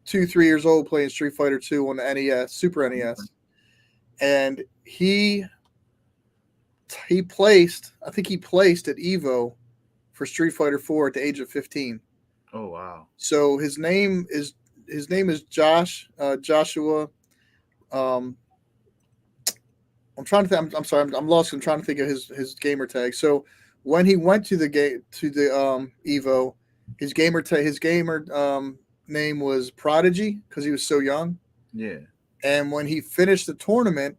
[SPEAKER 1] 2 3 years old playing Street Fighter 2 on the NES, Super NES, and I think he placed at Evo for Street Fighter 4 at the age of 15.
[SPEAKER 2] Oh wow.
[SPEAKER 1] So his name is Joshua Um, I'm trying to think. I'm sorry. I'm lost. I'm trying to think of his gamer tag. So when he went to the game to the Evo, his gamer name was Prodigy because he was so young.
[SPEAKER 2] Yeah.
[SPEAKER 1] And when he finished the tournament,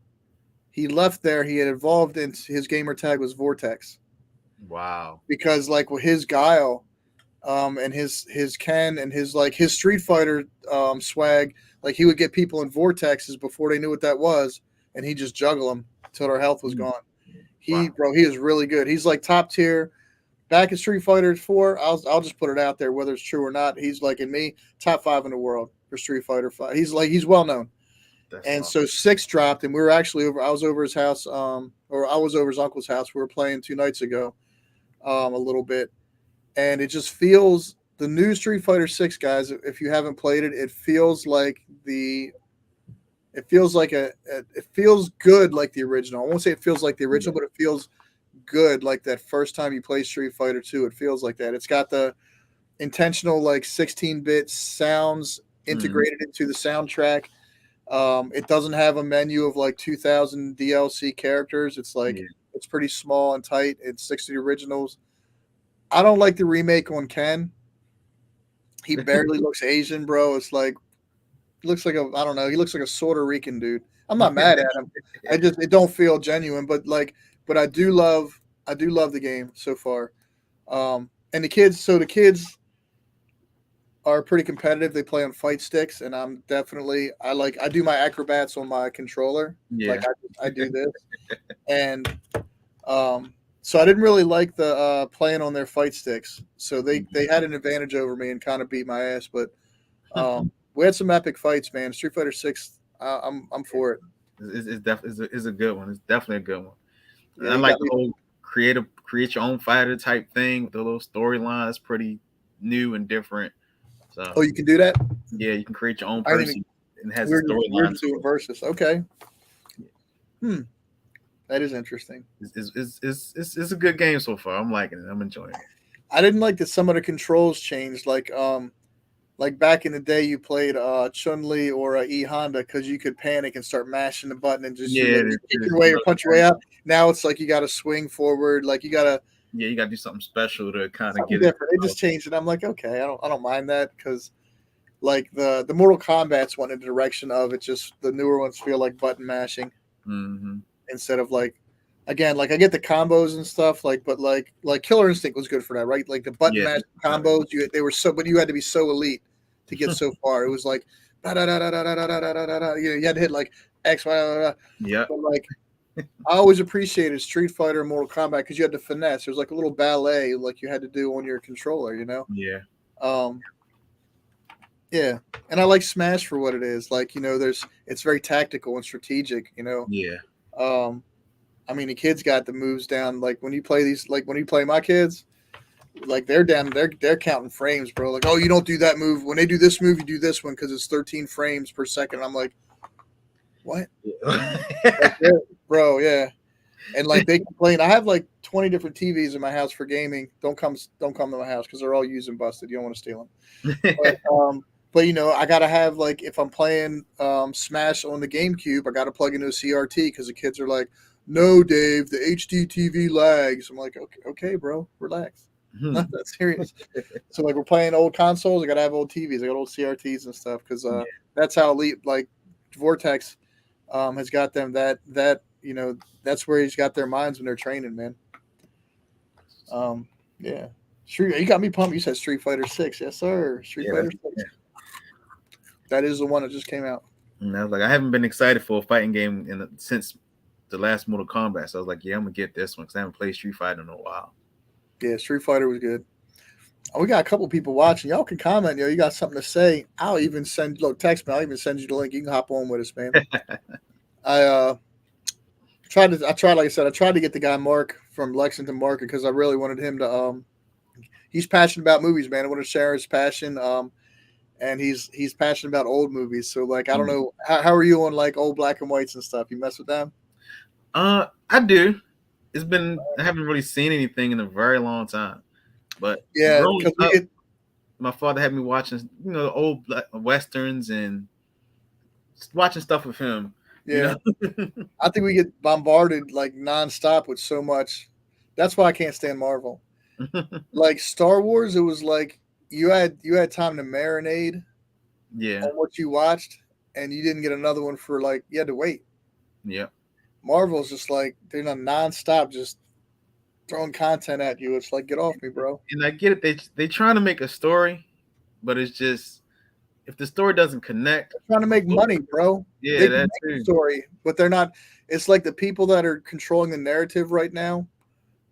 [SPEAKER 1] he left there. He had evolved into his gamer tag was Vortex
[SPEAKER 2] Wow.
[SPEAKER 1] because like with his guile, and his Ken and his like his Street Fighter swag, like he would get people in vortexes before they knew what that was, and he just juggle them till their health was
[SPEAKER 2] Mm.
[SPEAKER 1] gone.
[SPEAKER 2] Wow.
[SPEAKER 1] He is really good. He's like top tier. Back in Street Fighter 4, I'll just put it out there whether it's true or not. He's like in me top 5 in the world for Street Fighter 5. He's well known.
[SPEAKER 2] That's
[SPEAKER 1] And
[SPEAKER 2] awesome.
[SPEAKER 1] so 6 dropped, and we were actually over. I was over his house, or I was over his uncle's house. We were playing 2 nights ago, a little bit, and it just feels the new Street Fighter 6 guys. If you haven't played it, it feels like it feels good like the original. I won't say it feels like the original,
[SPEAKER 2] Yeah.
[SPEAKER 1] but it feels good like that first time you play Street Fighter 2. It feels like that. It's got the intentional like 16-bit sounds
[SPEAKER 2] Mm.
[SPEAKER 1] integrated into the soundtrack. It doesn't have a menu of like 2,000 DLC characters. It's like
[SPEAKER 2] Yeah.
[SPEAKER 1] it's pretty small and tight. It sticks to the originals. I don't like the remake on Ken. He barely looks Asian, bro. It's like looks like a I don't know. He looks like a Puerto Rican dude. I'm not mad at him. I just it don't feel genuine, but like but I do love the game so far. And the kids are pretty competitive. They play on fight sticks, and I do my acrobats on my controller. Like
[SPEAKER 2] Yeah.
[SPEAKER 1] I do this, and um, so I didn't really like the playing on their fight sticks. So they had an advantage over me and kind of beat my ass. But we had some epic fights, man. Street Fighter 6. I'm for it.
[SPEAKER 2] It's a good one. It's definitely a good one. And
[SPEAKER 1] Yeah,
[SPEAKER 2] I
[SPEAKER 1] you
[SPEAKER 2] like
[SPEAKER 1] got
[SPEAKER 2] the
[SPEAKER 1] me.
[SPEAKER 2] whole create your own fighter type thing. The little storyline is pretty new and different. So
[SPEAKER 1] Oh, you can do that.
[SPEAKER 2] yeah, you can create your own
[SPEAKER 1] I didn't even.
[SPEAKER 2] person and it has a
[SPEAKER 1] We're
[SPEAKER 2] storyline
[SPEAKER 1] just
[SPEAKER 2] to
[SPEAKER 1] doing
[SPEAKER 2] it.
[SPEAKER 1] versus. Okay. Hmm. That is interesting.
[SPEAKER 2] It's a good game so far. I'm liking it. I'm enjoying it.
[SPEAKER 1] I didn't like that some of the controls changed. Like back in the day, you played Chun Li or E Honda because you could panic and start mashing the button and just
[SPEAKER 2] Yeah,
[SPEAKER 1] you kick your way or punch your way out. Now it's like you got to swing forward, like you got to
[SPEAKER 2] yeah, you got to do something special to kind of
[SPEAKER 1] something
[SPEAKER 2] get it.
[SPEAKER 1] different. They just changed it. I'm like, okay, I don't mind that because like the Mortal Kombat's went in the direction of it. Just the newer ones feel like button mashing
[SPEAKER 2] Mm-hmm.
[SPEAKER 1] instead of like. Again, like I get the combos and stuff, but Killer Instinct was good for that, right? Like the button
[SPEAKER 2] Yeah,
[SPEAKER 1] mash combos, they were so, but you had to be so elite to get so far. It was like, you had to hit like X, but
[SPEAKER 2] yeah,
[SPEAKER 1] like I always appreciated Street Fighter and Mortal Kombat because you had to finesse. There was like a little ballet like you had to do on your controller, you know.
[SPEAKER 2] yeah,
[SPEAKER 1] Um, yeah, and I like Smash for what it is. Like it's very tactical and strategic, you know.
[SPEAKER 2] yeah,
[SPEAKER 1] Um, I mean, the kids got the moves down. Like when you play my kids, like they're counting frames, bro. Like, oh, you don't do that move. When they do this move, you do this one because it's 13 frames per second. I'm like, what? Like,
[SPEAKER 2] yeah.
[SPEAKER 1] bro, yeah. And like they complain. I have like 20 different TVs in my house for gaming. Don't come to my house because they're all used and busted. You don't want to steal them. But I gotta have like if I'm playing Smash on the GameCube, I gotta plug into a CRT because the kids are like, "No, Dave, the HD TV lags." I'm like, okay, bro, relax. Not that serious. So like we're playing old consoles, I gotta have old TVs. I got old CRTs and stuff because
[SPEAKER 2] Yeah.
[SPEAKER 1] that's how elite like Vortex has got them. That's where he's got their minds when they're training, man. Um, yeah. Street, you got me pumped. You said Street Fighter 6, yes sir. Street
[SPEAKER 2] Yeah,
[SPEAKER 1] Fighter
[SPEAKER 2] yeah.
[SPEAKER 1] 6. That is the one that just came out.
[SPEAKER 2] And I was like, I haven't been excited for a fighting game since the last Mortal Kombat. So I was like, yeah, I'm gonna get this one because I haven't played Street Fighter in a while.
[SPEAKER 1] Yeah, Street Fighter was good. We got a couple people watching. Y'all can comment. You got something to say. I'll even text me. I'll even send you the link. You can hop on with us, man. I like I said, I tried to get the guy Mark from Lexington Market because I really wanted him to. He's passionate about movies, man. I want to share his passion. And he's passionate about old movies. So like, I don't
[SPEAKER 2] Mm.
[SPEAKER 1] know how are you on like old black and whites and stuff. You mess with them?
[SPEAKER 2] I do. I haven't really seen anything in a very long time. But
[SPEAKER 1] Yeah,
[SPEAKER 2] growing
[SPEAKER 1] because we
[SPEAKER 2] up,
[SPEAKER 1] get
[SPEAKER 2] my father had me watching, the old westerns and watching stuff with him. You
[SPEAKER 1] Yeah.
[SPEAKER 2] know.
[SPEAKER 1] I think we get bombarded like nonstop with so much. That's why I can't stand Marvel. Like Star Wars, it was like you had time to marinate
[SPEAKER 2] Yeah.
[SPEAKER 1] on what you watched, and you didn't get another one for like you had to wait.
[SPEAKER 2] Yeah.
[SPEAKER 1] Marvel's just like they're not nonstop just throwing content at you. It's like get off me, bro.
[SPEAKER 2] And I get it. They trying to make a story, but it's just if the story doesn't connect,
[SPEAKER 1] They're trying to make money, bro. They
[SPEAKER 2] yeah,
[SPEAKER 1] can
[SPEAKER 2] that
[SPEAKER 1] make a
[SPEAKER 2] too.
[SPEAKER 1] story, but they're not. It's like the people that are controlling the narrative right now.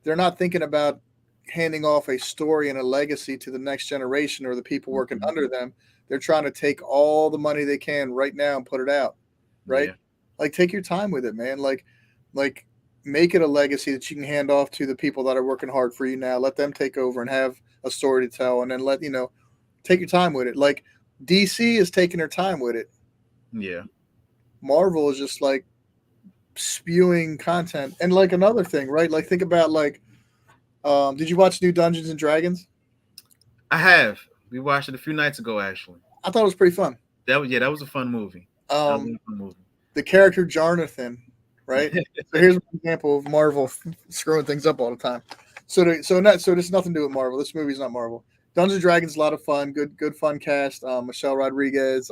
[SPEAKER 1] They're not thinking about handing off a story and a legacy to the next generation or the people working
[SPEAKER 2] Mhm.
[SPEAKER 1] under them. They're trying to take all the money they can right now and put it out, right?
[SPEAKER 2] Yeah.
[SPEAKER 1] Like take your time with it, man. Like make it a legacy that you can hand off to the people that are working hard for you now. Let them take over and have a story to tell, and then take your time with it. Like DC is taking their time with it.
[SPEAKER 2] Yeah.
[SPEAKER 1] Marvel is just like spewing content. And like another thing, right? Like think about like did you watch New Dungeons and Dragons?
[SPEAKER 2] I have. We watched it a few nights ago actually.
[SPEAKER 1] I thought it was pretty fun.
[SPEAKER 2] That was a fun movie. That was
[SPEAKER 1] Um,
[SPEAKER 2] a fun movie.
[SPEAKER 1] the character Jonathan, right? So here's an example of Marvel screwing things up all the time. So this has nothing to do with Marvel. This movie's not Marvel. Dungeons and Dragons is a lot of fun. Good fun cast. Michelle Rodriguez,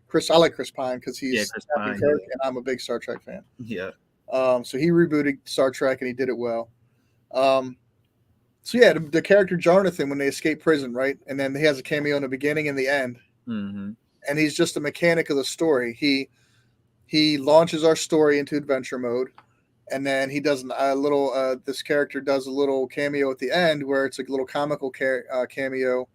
[SPEAKER 1] Chris. I like Chris Pine because
[SPEAKER 2] Yeah,
[SPEAKER 1] he's
[SPEAKER 2] Chris
[SPEAKER 1] Captain
[SPEAKER 2] Pine.
[SPEAKER 1] Kirk, and I'm a big Star Trek fan.
[SPEAKER 2] Yeah.
[SPEAKER 1] So he rebooted Star Trek and he did it well. Um, so yeah, the character Jonathan when they escape prison, right, and then he has a cameo in the beginning and the end,
[SPEAKER 2] Mm-hmm.
[SPEAKER 1] and he's just a mechanic of the story. He launches our story into adventure mode, and then he does a little. This character does a little cameo at the end where it's a little comical cameo,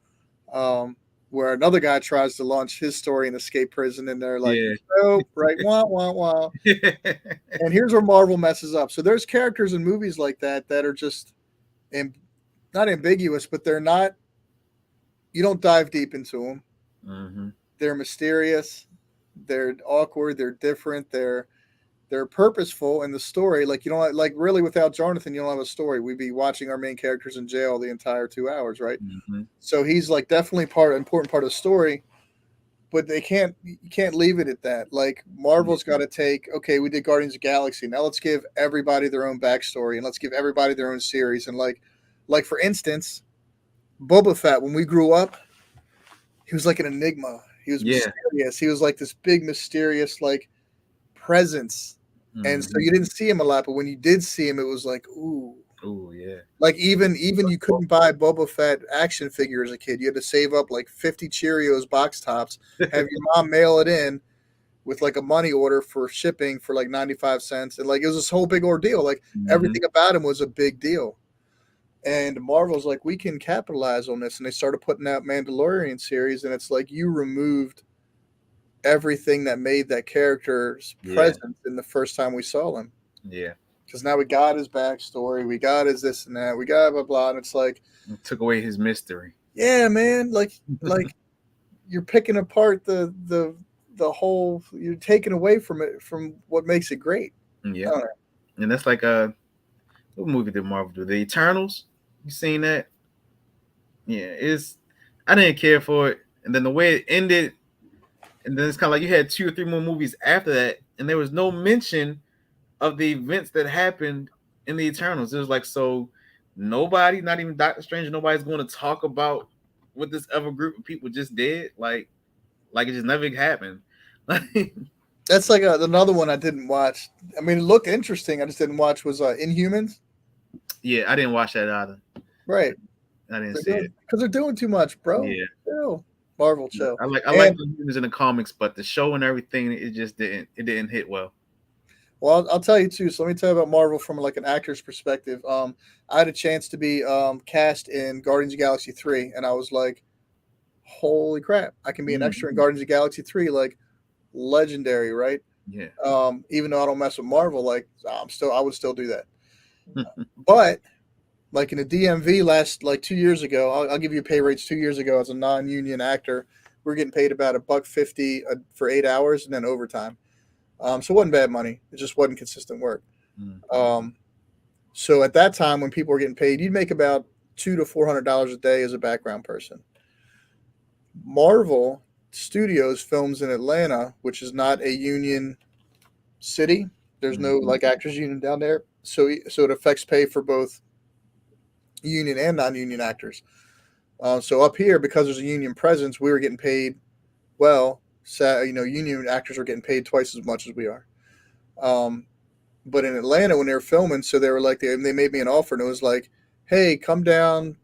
[SPEAKER 1] um, where another guy tries to launch his story and escape prison, and they're like,
[SPEAKER 2] Yeah.
[SPEAKER 1] "Nope, right? Wah wah wah." And here's where Marvel messes up. So there's characters in movies like that are just not ambiguous, but they're not. You don't dive deep into them.
[SPEAKER 2] Mm-hmm.
[SPEAKER 1] They're mysterious. They're awkward. They're different. They're purposeful in the story. Like you don't like really without Jonathan, you don't have a story. We'd be watching our main characters in jail the entire 2 hours, right?
[SPEAKER 2] Mm-hmm.
[SPEAKER 1] So he's like definitely important part of the story, but you can't leave it at that. Like
[SPEAKER 2] Yeah.
[SPEAKER 1] Marvel's got to take okay, we did Guardians of the Galaxy. Now let's give everybody their own backstory and let's give everybody their own series. And like for instance, Boba Fett when we grew up, he was like an enigma. He was
[SPEAKER 2] Yeah.
[SPEAKER 1] mysterious. He was like this big mysterious like presence. And so
[SPEAKER 2] Mm-hmm.
[SPEAKER 1] you didn't see him a lot, but when you did see him, it was like, ooh.
[SPEAKER 2] Oh yeah.
[SPEAKER 1] Like even you couldn't buy Boba Fett action figure as a kid. You had to save up like 50 Cheerios box tops, have your mom mail it in with like a money order for shipping for like 95 cents. And like it was this whole big ordeal. Like
[SPEAKER 2] Mm-hmm.
[SPEAKER 1] everything about him was a big deal. And Marvel's like, we can capitalize on this. And they started putting out Mandalorian series, and it's like you removed everything that made that character's
[SPEAKER 2] Yeah.
[SPEAKER 1] presence in the first time we saw him.
[SPEAKER 2] Yeah.
[SPEAKER 1] Because now we got his backstory, we got his this and that, we got blah blah, and it's like,
[SPEAKER 2] It took away his mystery.
[SPEAKER 1] yeah, man, like you're picking apart the whole, you're taking away from it from what makes it great. I
[SPEAKER 2] Yeah.
[SPEAKER 1] don't know.
[SPEAKER 2] And that's like what movie did Marvel do? The Eternals. You seen that? Yeah. It's I didn't care for it. And then the way it ended, and then it's kind of like you had 2 or 3 more movies after that, and there was no mention of the events that happened in the Eternals. It was like so nobody, not even Doctor Strange, nobody's going to talk about what this other group of people just did. Like it just never happened. Like
[SPEAKER 1] That's like another one I didn't watch. I mean, it looked interesting. I just didn't watch was Inhumans.
[SPEAKER 2] yeah, I didn't watch that either.
[SPEAKER 1] Right.
[SPEAKER 2] I didn't see it.
[SPEAKER 1] Because they're doing too much, bro.
[SPEAKER 2] Yeah.
[SPEAKER 1] Chill. Marvel chill.
[SPEAKER 2] I like
[SPEAKER 1] And
[SPEAKER 2] the humans in the comics, but the show and everything, it didn't hit well.
[SPEAKER 1] well, I'll tell you too. So let me tell you about Marvel from like an actor's perspective. I had a chance to be cast in Guardians of the Galaxy 3, and I was like, holy crap, I can be an extra in
[SPEAKER 2] Mhm.
[SPEAKER 1] Guardians of the Galaxy 3, like legendary, right?
[SPEAKER 2] Yeah.
[SPEAKER 1] Even though I don't mess with Marvel, like I would still do that. But like in the DMV last like 2 years ago, I'll give you pay rates 2 years ago as a non-union actor. We're getting paid about $1.50 for 8 hours and then overtime. So it wasn't bad money. It just wasn't consistent work.
[SPEAKER 2] Mhm.
[SPEAKER 1] Um, so at that time, when people were getting paid, you'd make about $200 to $400 a day as a background person. Marvel Studios films in Atlanta, which is not a union city. There's no
[SPEAKER 2] Mhm.
[SPEAKER 1] like actors union down there, so it affects pay for both union and non-union actors. So up here, because there's a union presence, we were getting paid well. Union actors are getting paid twice as much as we are. Um, but in Atlanta, when they were filming, so they were like they made me an offer, and it was like, hey, come down,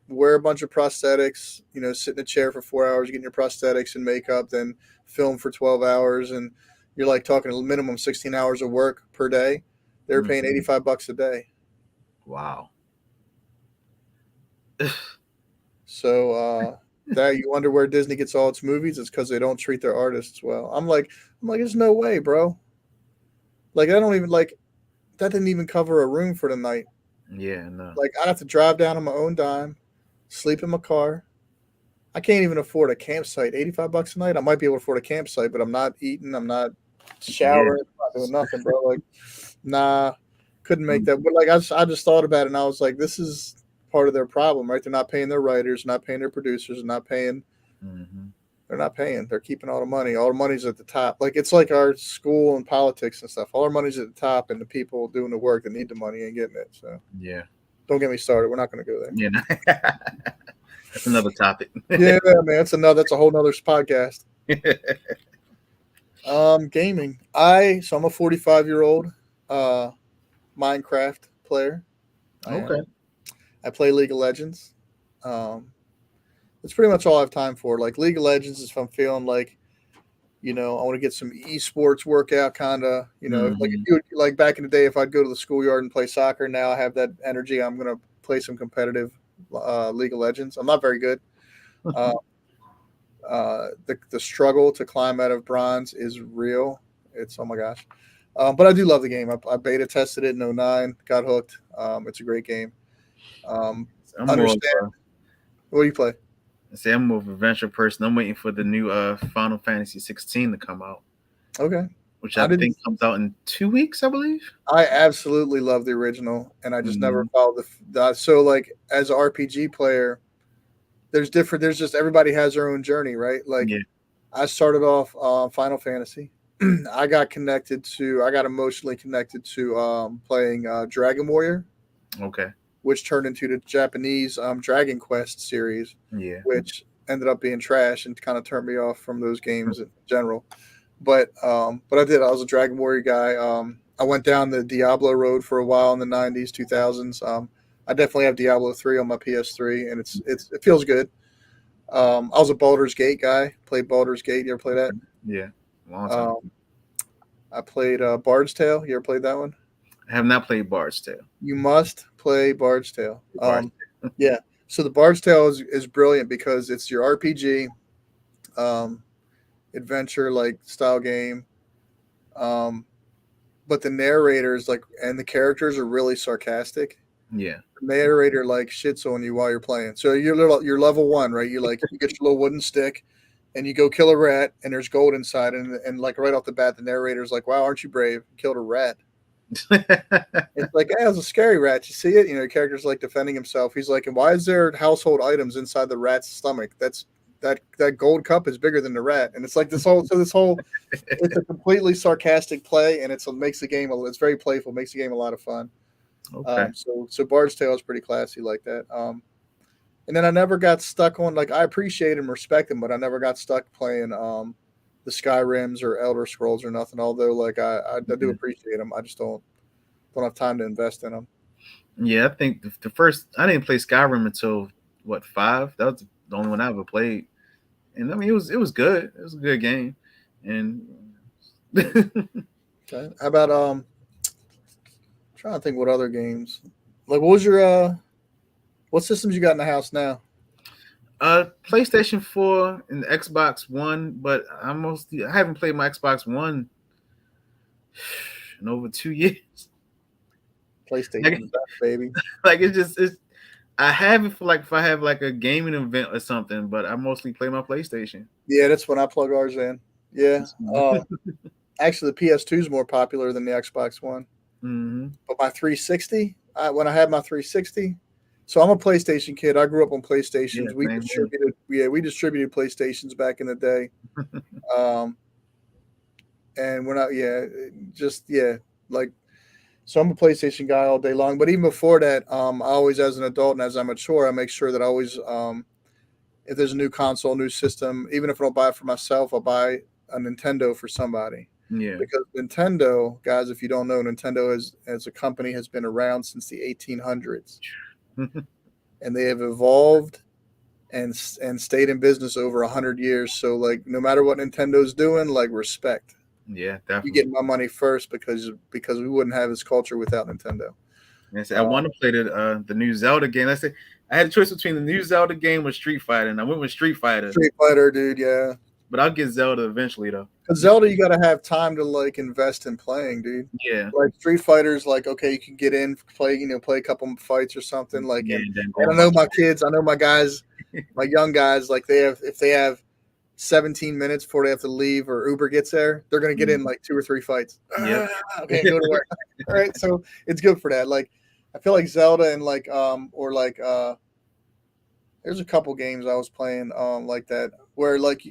[SPEAKER 1] wear a bunch of prosthetics, sit in a chair for 4 hours, getting your prosthetics and makeup, then film for 12 hours, and you're like talking a minimum 16 hours of work per day. They were paying
[SPEAKER 2] Mhm.
[SPEAKER 1] $85 a day.
[SPEAKER 2] Wow.
[SPEAKER 1] So that you wonder where Disney gets all its movies. It's because they don't treat their artists well. I'm like, there's no way, bro. Like I don't even like that didn't even cover a room for the night.
[SPEAKER 2] Yeah, no.
[SPEAKER 1] Like I have to drive down on my own dime, sleep in my car. I can't even afford a campsite. $85 a night. I might be able to afford a campsite, but I'm not eating. I'm not
[SPEAKER 2] Yeah.
[SPEAKER 1] showering. I'm not doing nothing, bro. Like, nah, couldn't make
[SPEAKER 2] Mm.
[SPEAKER 1] that. But like, I just thought about it, and I was like, this is part of their problem, right? They're not paying their writers, not paying their producers, and not paying.
[SPEAKER 2] Mhm.
[SPEAKER 1] They're not paying. They're keeping all the money. All the money's at the top. Like it's like our school and politics and stuff. All our money's at the top, and the people doing the work that need the money ain't getting it. So
[SPEAKER 2] Yeah.
[SPEAKER 1] don't get me started. We're not going to go there.
[SPEAKER 2] Yeah. No. That's another topic.
[SPEAKER 1] Yeah, man, that's a whole nother podcast. Gaming. I'm a 45-year-old uh Minecraft player. I
[SPEAKER 2] Okay.
[SPEAKER 1] am. I play League of Legends. Um, that's pretty much all I have time for. Like League of Legends is if I'm feeling like, I want to get some esports workout kind of, like if
[SPEAKER 2] Mhm.
[SPEAKER 1] you like back in the day, if I'd go to the schoolyard and play soccer, now I have that energy. I'm gonna play some competitive League of Legends. I'm not very good. Uh, the struggle to climb out of bronze is real. It's oh my gosh. But I do love the game. I beta tested it in '09, got hooked. It's a great game. Um,
[SPEAKER 2] I'm more of
[SPEAKER 1] understand what do you play?
[SPEAKER 2] I'm more of a venture person. I'm waiting for the new Final Fantasy 16 to come out,
[SPEAKER 1] Okay,
[SPEAKER 2] which I
[SPEAKER 1] I didn't.
[SPEAKER 2] think comes out in 2 weeks, I believe.
[SPEAKER 1] I absolutely love the original, and I just never
[SPEAKER 2] Mhm.
[SPEAKER 1] followed the. So like as an RPG player, there's different. There's just everybody has their own journey, right? Like
[SPEAKER 2] Yeah.
[SPEAKER 1] I started off Final Fantasy. I got emotionally connected to playing Dragon Warrior,
[SPEAKER 2] Okay.
[SPEAKER 1] which turned into the Japanese Dragon Quest series,
[SPEAKER 2] Yeah.
[SPEAKER 1] which ended up being trash and kind of turned me off from those games in general. But I did. I was a Dragon Warrior guy. I went down the Diablo road for a while in the '90s, 2000s. I definitely have Diablo 3 on my PS3, and it feels good. I was a Baldur's Gate guy. Played Baldur's Gate. You ever play that?
[SPEAKER 2] Okay. Yeah. Long time.
[SPEAKER 1] Um, I played Bard's Tale. You ever played that one?
[SPEAKER 2] I have not played Bard's Tale.
[SPEAKER 1] You must play Bard's Tale.
[SPEAKER 2] Bard's
[SPEAKER 1] Yeah. So the Bard's Tale is brilliant because it's your RPG um, adventure like style game. Um, but the narrators like and the characters are really sarcastic.
[SPEAKER 2] Yeah.
[SPEAKER 1] The narrator like shits on you while you're playing. So you're level one, right? You get your little wooden stick and you go kill a rat and there's gold inside and like right off the bat the narrator's like, wow, aren't you brave? You killed a rat. It's like, hey, it was a scary rat. You see it? The character's like defending himself. He's like, and why is there household items inside the rat's stomach? That gold cup is bigger than the rat. And it's like this whole it's a completely sarcastic play, and it makes the game. It's very playful, makes the game a lot of fun.
[SPEAKER 2] Okay.
[SPEAKER 1] So Bard's Tale is pretty classy like that. And then I never got stuck on like I appreciate and respect them, but I never got stuck playing the Skyrims or Elder Scrolls or nothing. Although like I do
[SPEAKER 2] Mhm.
[SPEAKER 1] appreciate them, I just don't have time to invest in them.
[SPEAKER 2] Yeah, I think the first I didn't play Skyrim until what 5. That was the only one I ever played, and I mean it was good. It was a good game, and
[SPEAKER 1] Okay. How about trying to think what other games. Like what was your what systems you got in the house now?
[SPEAKER 2] PlayStation 4 and Xbox One, but I haven't played my Xbox One in over 2 years. Like,
[SPEAKER 1] PlayStation, baby.
[SPEAKER 2] like it's I have it for like if I have like a gaming event or something, but I mostly play my PlayStation.
[SPEAKER 1] Yeah, that's when I plug ours in. Yeah.
[SPEAKER 2] Hmm.
[SPEAKER 1] Actually, the PS2 is more popular than the Xbox One. But my 360, when I had my 360, so I'm a PlayStation kid. I grew up on
[SPEAKER 2] Yeah,
[SPEAKER 1] PlayStations.
[SPEAKER 2] same here.
[SPEAKER 1] We distributed PlayStations back in the day. Um, and we're not. Yeah, just yeah, like so. I'm a PlayStation guy all day long. But even before that, I always, as an adult and as I mature, I make sure that I always, if there's a new console, new system, even if I don't buy it for myself, I'll buy a Nintendo for somebody.
[SPEAKER 2] Yeah.
[SPEAKER 1] Because Nintendo, guys, if you don't know, Nintendo is, as a company, has been around since the 1800s, and they have evolved and stayed in business over 100 years. So like, no matter what Nintendo's doing, like, respect.
[SPEAKER 2] Yeah,
[SPEAKER 1] You
[SPEAKER 2] definitely.
[SPEAKER 1] get my money first, because we wouldn't have this culture without Nintendo.
[SPEAKER 2] Yes, I want to play the new Zelda game. I said I had a choice between the new Zelda game or Street Fighter, and I went with Street Fighter.
[SPEAKER 1] Street Fighter, dude, yeah.
[SPEAKER 2] But I'll get Zelda eventually, though.
[SPEAKER 1] Because Zelda, you got to have time to like invest in playing, dude.
[SPEAKER 2] Yeah,
[SPEAKER 1] Like Street Fighters, like, okay, you can get in, play, play a couple fights or something. Like,
[SPEAKER 2] yeah,
[SPEAKER 1] and
[SPEAKER 2] and then
[SPEAKER 1] and
[SPEAKER 2] go
[SPEAKER 1] I
[SPEAKER 2] on
[SPEAKER 1] know
[SPEAKER 2] my.
[SPEAKER 1] my kids, I know my guys, my young guys, like, they have, if they have 17 minutes before they have to leave or Uber gets there, they're gonna get in like 2 or 3 fights.
[SPEAKER 2] Yep.
[SPEAKER 1] Okay, go to work. All right, so it's good for that. Like, I feel like Zelda and like or like there's a couple games I was playing like that where like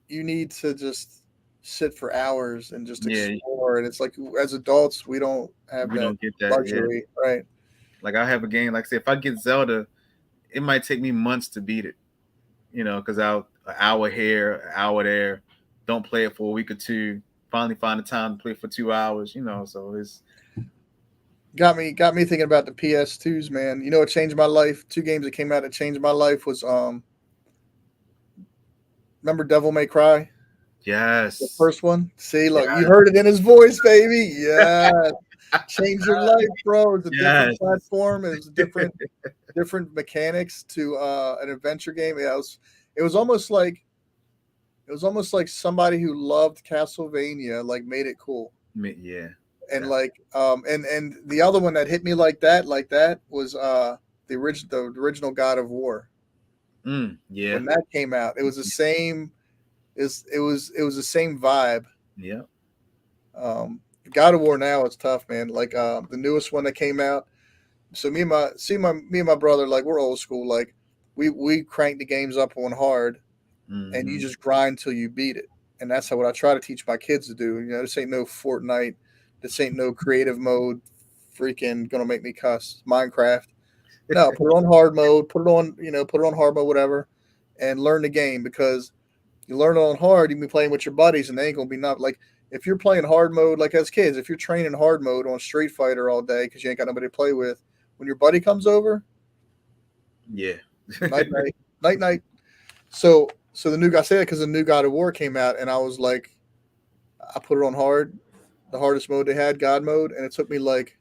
[SPEAKER 1] you need to just sit for hours and just
[SPEAKER 2] Yeah,
[SPEAKER 1] explore, and it's like, as adults we don't have
[SPEAKER 2] we
[SPEAKER 1] that
[SPEAKER 2] don't get that. Yeah,
[SPEAKER 1] luxury, right?
[SPEAKER 2] like I have a game. Like I say, if I get Zelda, it might take me months to beat it. Because I'll an hour here, an hour there. Don't play it for a week or two. Finally find the time to play for 2 hours. So it's
[SPEAKER 1] Got me thinking about the PS2s, man. You know what changed my life? Two games that came out that changed my life was remember Devil May Cry? The
[SPEAKER 2] yes,
[SPEAKER 1] first one. See, look, you
[SPEAKER 2] yes,
[SPEAKER 1] heard it in his voice, baby. Yeah. Change your life, bro. It's a different
[SPEAKER 2] yes,
[SPEAKER 1] platform. It was different mechanics to an adventure game. Yeah, it was almost like somebody who loved Castlevania like made it cool.
[SPEAKER 2] yeah,
[SPEAKER 1] And like and the other one that hit me like that was the original God of War.
[SPEAKER 2] yeah,
[SPEAKER 1] When that came out, it was the same, it was the same vibe.
[SPEAKER 2] yeah.
[SPEAKER 1] God of War now is tough, man. Like the newest one that came out. So me and my brother, like, we're old school. Like, we crank the games up on hard, and you
[SPEAKER 2] Hmm.
[SPEAKER 1] just grind till you beat it. And that's what I try to teach my kids to do. This ain't no Fortnite. This ain't no creative mode. Freaking gonna make me cuss. Minecraft. No, put it on hard mode. Put it on hard mode, whatever, and learn the game, because you learn it on hard. You can be playing with your buddies, and they ain't gonna be not like, if you're playing hard mode, like, as kids, if you're training hard mode on Street Fighter all day because you ain't got nobody to play with, when your buddy comes over,
[SPEAKER 2] Yeah.
[SPEAKER 1] night night, night night. So the new guy said, because the new God of War came out, and I was like, I put it on hard, the hardest mode they had, God mode, and it took me like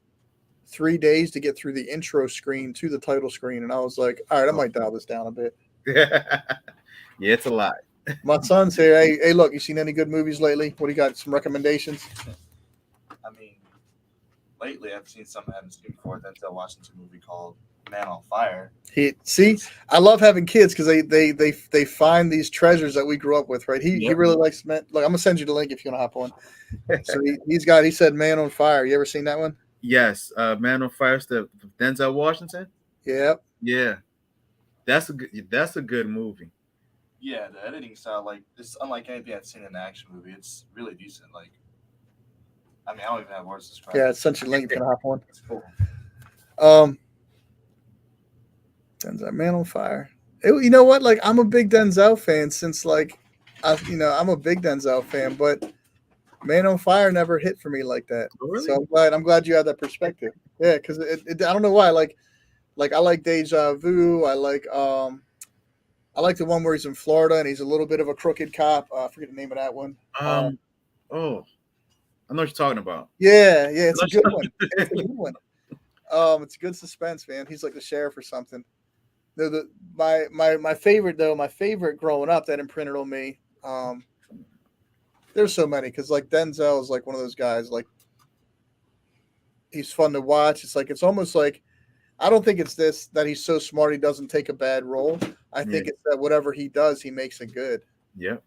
[SPEAKER 1] 3 days to get through the intro screen to the title screen, and I was like, all right, I might dial this down a bit.
[SPEAKER 2] Yeah, it's a lot.
[SPEAKER 1] My son's here. Hey, look, you seen any good movies lately? What do you got? Some recommendations?
[SPEAKER 3] I mean, lately I've seen something I haven't seen before. Denzel Washington movie called Man on Fire.
[SPEAKER 1] See, I love having kids because they find these treasures that we grew up with, right? He
[SPEAKER 2] Yep.
[SPEAKER 1] really likes men. Look, I'm gonna send you the link if you want to hop on. So he said Man on Fire. You ever seen that one?
[SPEAKER 2] Yes, Man on Fire, the Denzel Washington.
[SPEAKER 1] Yeah.
[SPEAKER 2] Yeah, that's a good movie.
[SPEAKER 3] Yeah, the editing style, like, it's unlike anything I've seen in an action movie. It's really decent. Like, I mean, I don't even have words to describe
[SPEAKER 1] Yeah,
[SPEAKER 3] it.
[SPEAKER 1] it's sent you the link if you want to hop
[SPEAKER 3] It's cool.
[SPEAKER 1] on. Denzel, Man on Fire. You know what? Like, I'm a big Denzel fan since like, I'm a big Denzel fan, but Man on Fire never hit for me like that.
[SPEAKER 2] Oh, really?
[SPEAKER 1] So I'm glad you have that perspective. Yeah, because I don't know why. Like I like Deja Vu. I like the one where he's in Florida and he's a little bit of a crooked cop. I forget the name of that one.
[SPEAKER 2] Oh, I know what you're talking about.
[SPEAKER 1] Yeah, it's a
[SPEAKER 2] I know
[SPEAKER 1] good
[SPEAKER 2] what
[SPEAKER 1] one.
[SPEAKER 2] you're
[SPEAKER 1] It's a
[SPEAKER 2] talking
[SPEAKER 1] good one. It's a good suspense, man. He's like the sheriff or something. My favorite though, my favorite growing up that imprinted on me. There's so many, because like Denzel is like one of those guys. Like, he's fun to watch. It's almost like, I don't think it's this that he's so smart he doesn't take a bad role. I
[SPEAKER 2] Yeah.
[SPEAKER 1] think it's that whatever he does, he makes it good.
[SPEAKER 2] Yep.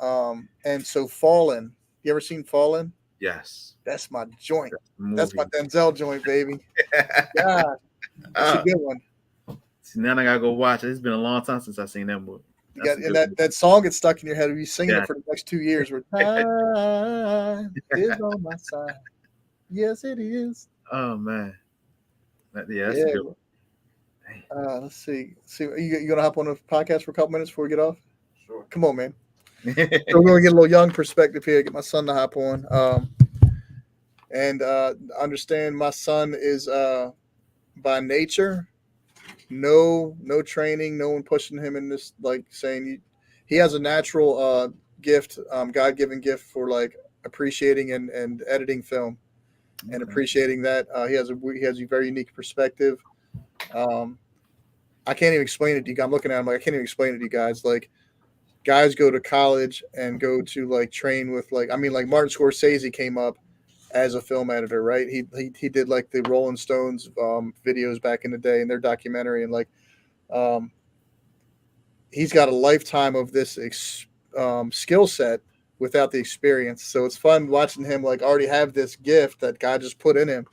[SPEAKER 1] And so Fallen. You ever seen Fallen?
[SPEAKER 2] Yes.
[SPEAKER 1] That's my joint.
[SPEAKER 2] Movie.
[SPEAKER 1] That's my Denzel joint, baby. Yeah, that's a good one.
[SPEAKER 2] See, now I gotta go watch it. It's been a long time since I've seen that movie.
[SPEAKER 1] You
[SPEAKER 2] That's
[SPEAKER 1] got
[SPEAKER 2] a
[SPEAKER 1] and
[SPEAKER 2] good one.
[SPEAKER 1] that song gets stuck in your head. You singing
[SPEAKER 2] Yeah.
[SPEAKER 1] it for the next 2 years. Where time is on my side. Yes, it is.
[SPEAKER 2] Oh man. Yeah, that's a
[SPEAKER 1] Yeah.
[SPEAKER 2] good one. Dang.
[SPEAKER 1] Let's see. You gonna hop on the podcast for a couple minutes before we get off?
[SPEAKER 3] Sure.
[SPEAKER 1] Come on, man. So we're gonna get a little young perspective here. Get my son to hop on. And understand my son is by nature no training, no one pushing him in this like saying he has a natural gift, God-given gift for like appreciating and editing film and
[SPEAKER 2] Okay.
[SPEAKER 1] appreciating that. He has a very unique perspective. Um, I can't even explain it to you. I'm looking at him like I can't even explain it to you guys. Like guys go to college and go to like train with like I mean like Martin Scorsese came up as a film editor, right? He did like the Rolling Stones videos back in the day in their documentary, and like um, he's got a lifetime of this skill set without the experience. So it's fun watching him like already have this gift that God just put in him,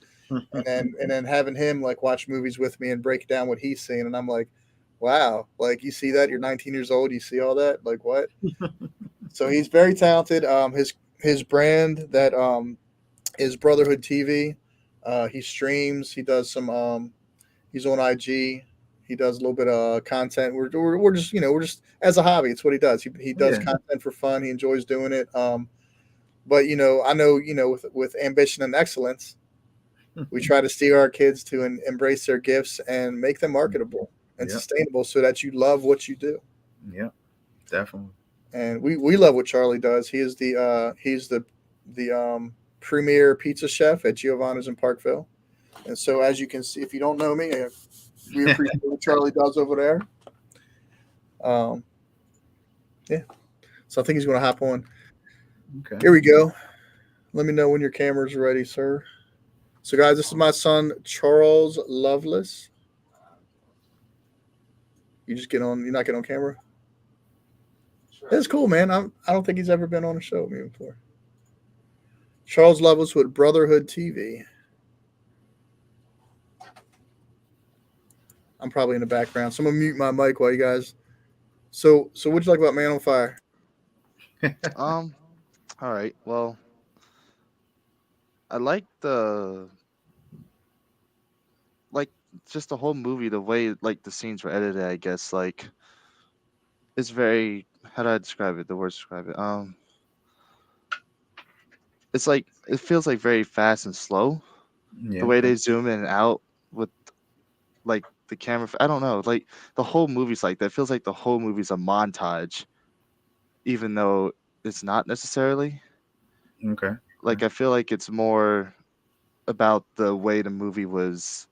[SPEAKER 1] and then having him like watch movies with me and break down what he's seeing, and I'm like, wow, like you see that? You're 19 years old, you see all that? Like what? So he's very talented. His brand that is Brotherhood TV. He streams. He does some. He's on IG. He does a little bit of content. We're just we're just as a hobby. It's what he does. He does
[SPEAKER 2] Yeah.
[SPEAKER 1] content for fun. He enjoys doing it. But I know with ambition and excellence, we try to steer our kids to embrace their gifts and make them marketable and
[SPEAKER 2] Yep.
[SPEAKER 1] sustainable, so that you love what you do.
[SPEAKER 2] Yep. Definitely.
[SPEAKER 1] And we love what Charlie does. He's the premier pizza chef at Giovanna's in Parkville. And so, as you can see, if you don't know me, we appreciate what Charlie does over there. Um, yeah. So I think he's going to hop on.
[SPEAKER 2] Okay.
[SPEAKER 1] Here we go. Let me know when your camera's ready, sir. So, guys, this is my son, Charles Lovelace. You just get on. You're not getting on camera.
[SPEAKER 3] Sure.
[SPEAKER 1] That's cool, man. I don't think he's ever been on a show with me before. Charles Lovelace with Brotherhood TV. I'm probably in the background, so I'm gonna mute my mic while you guys. So what'd you like about Man on Fire?
[SPEAKER 4] Um, all right. Well, I like like just the whole movie, the way like the scenes were edited. I guess like it's very how do I describe it? The words describe it. It's like it feels like very fast and slow. The
[SPEAKER 2] Yeah.
[SPEAKER 4] way they zoom in and out with like the camera. I don't know. Like the whole movie's like that. It feels like the whole movie's a montage, even though it's not necessarily.
[SPEAKER 2] Okay.
[SPEAKER 4] Like I feel like it's more about the way the movie was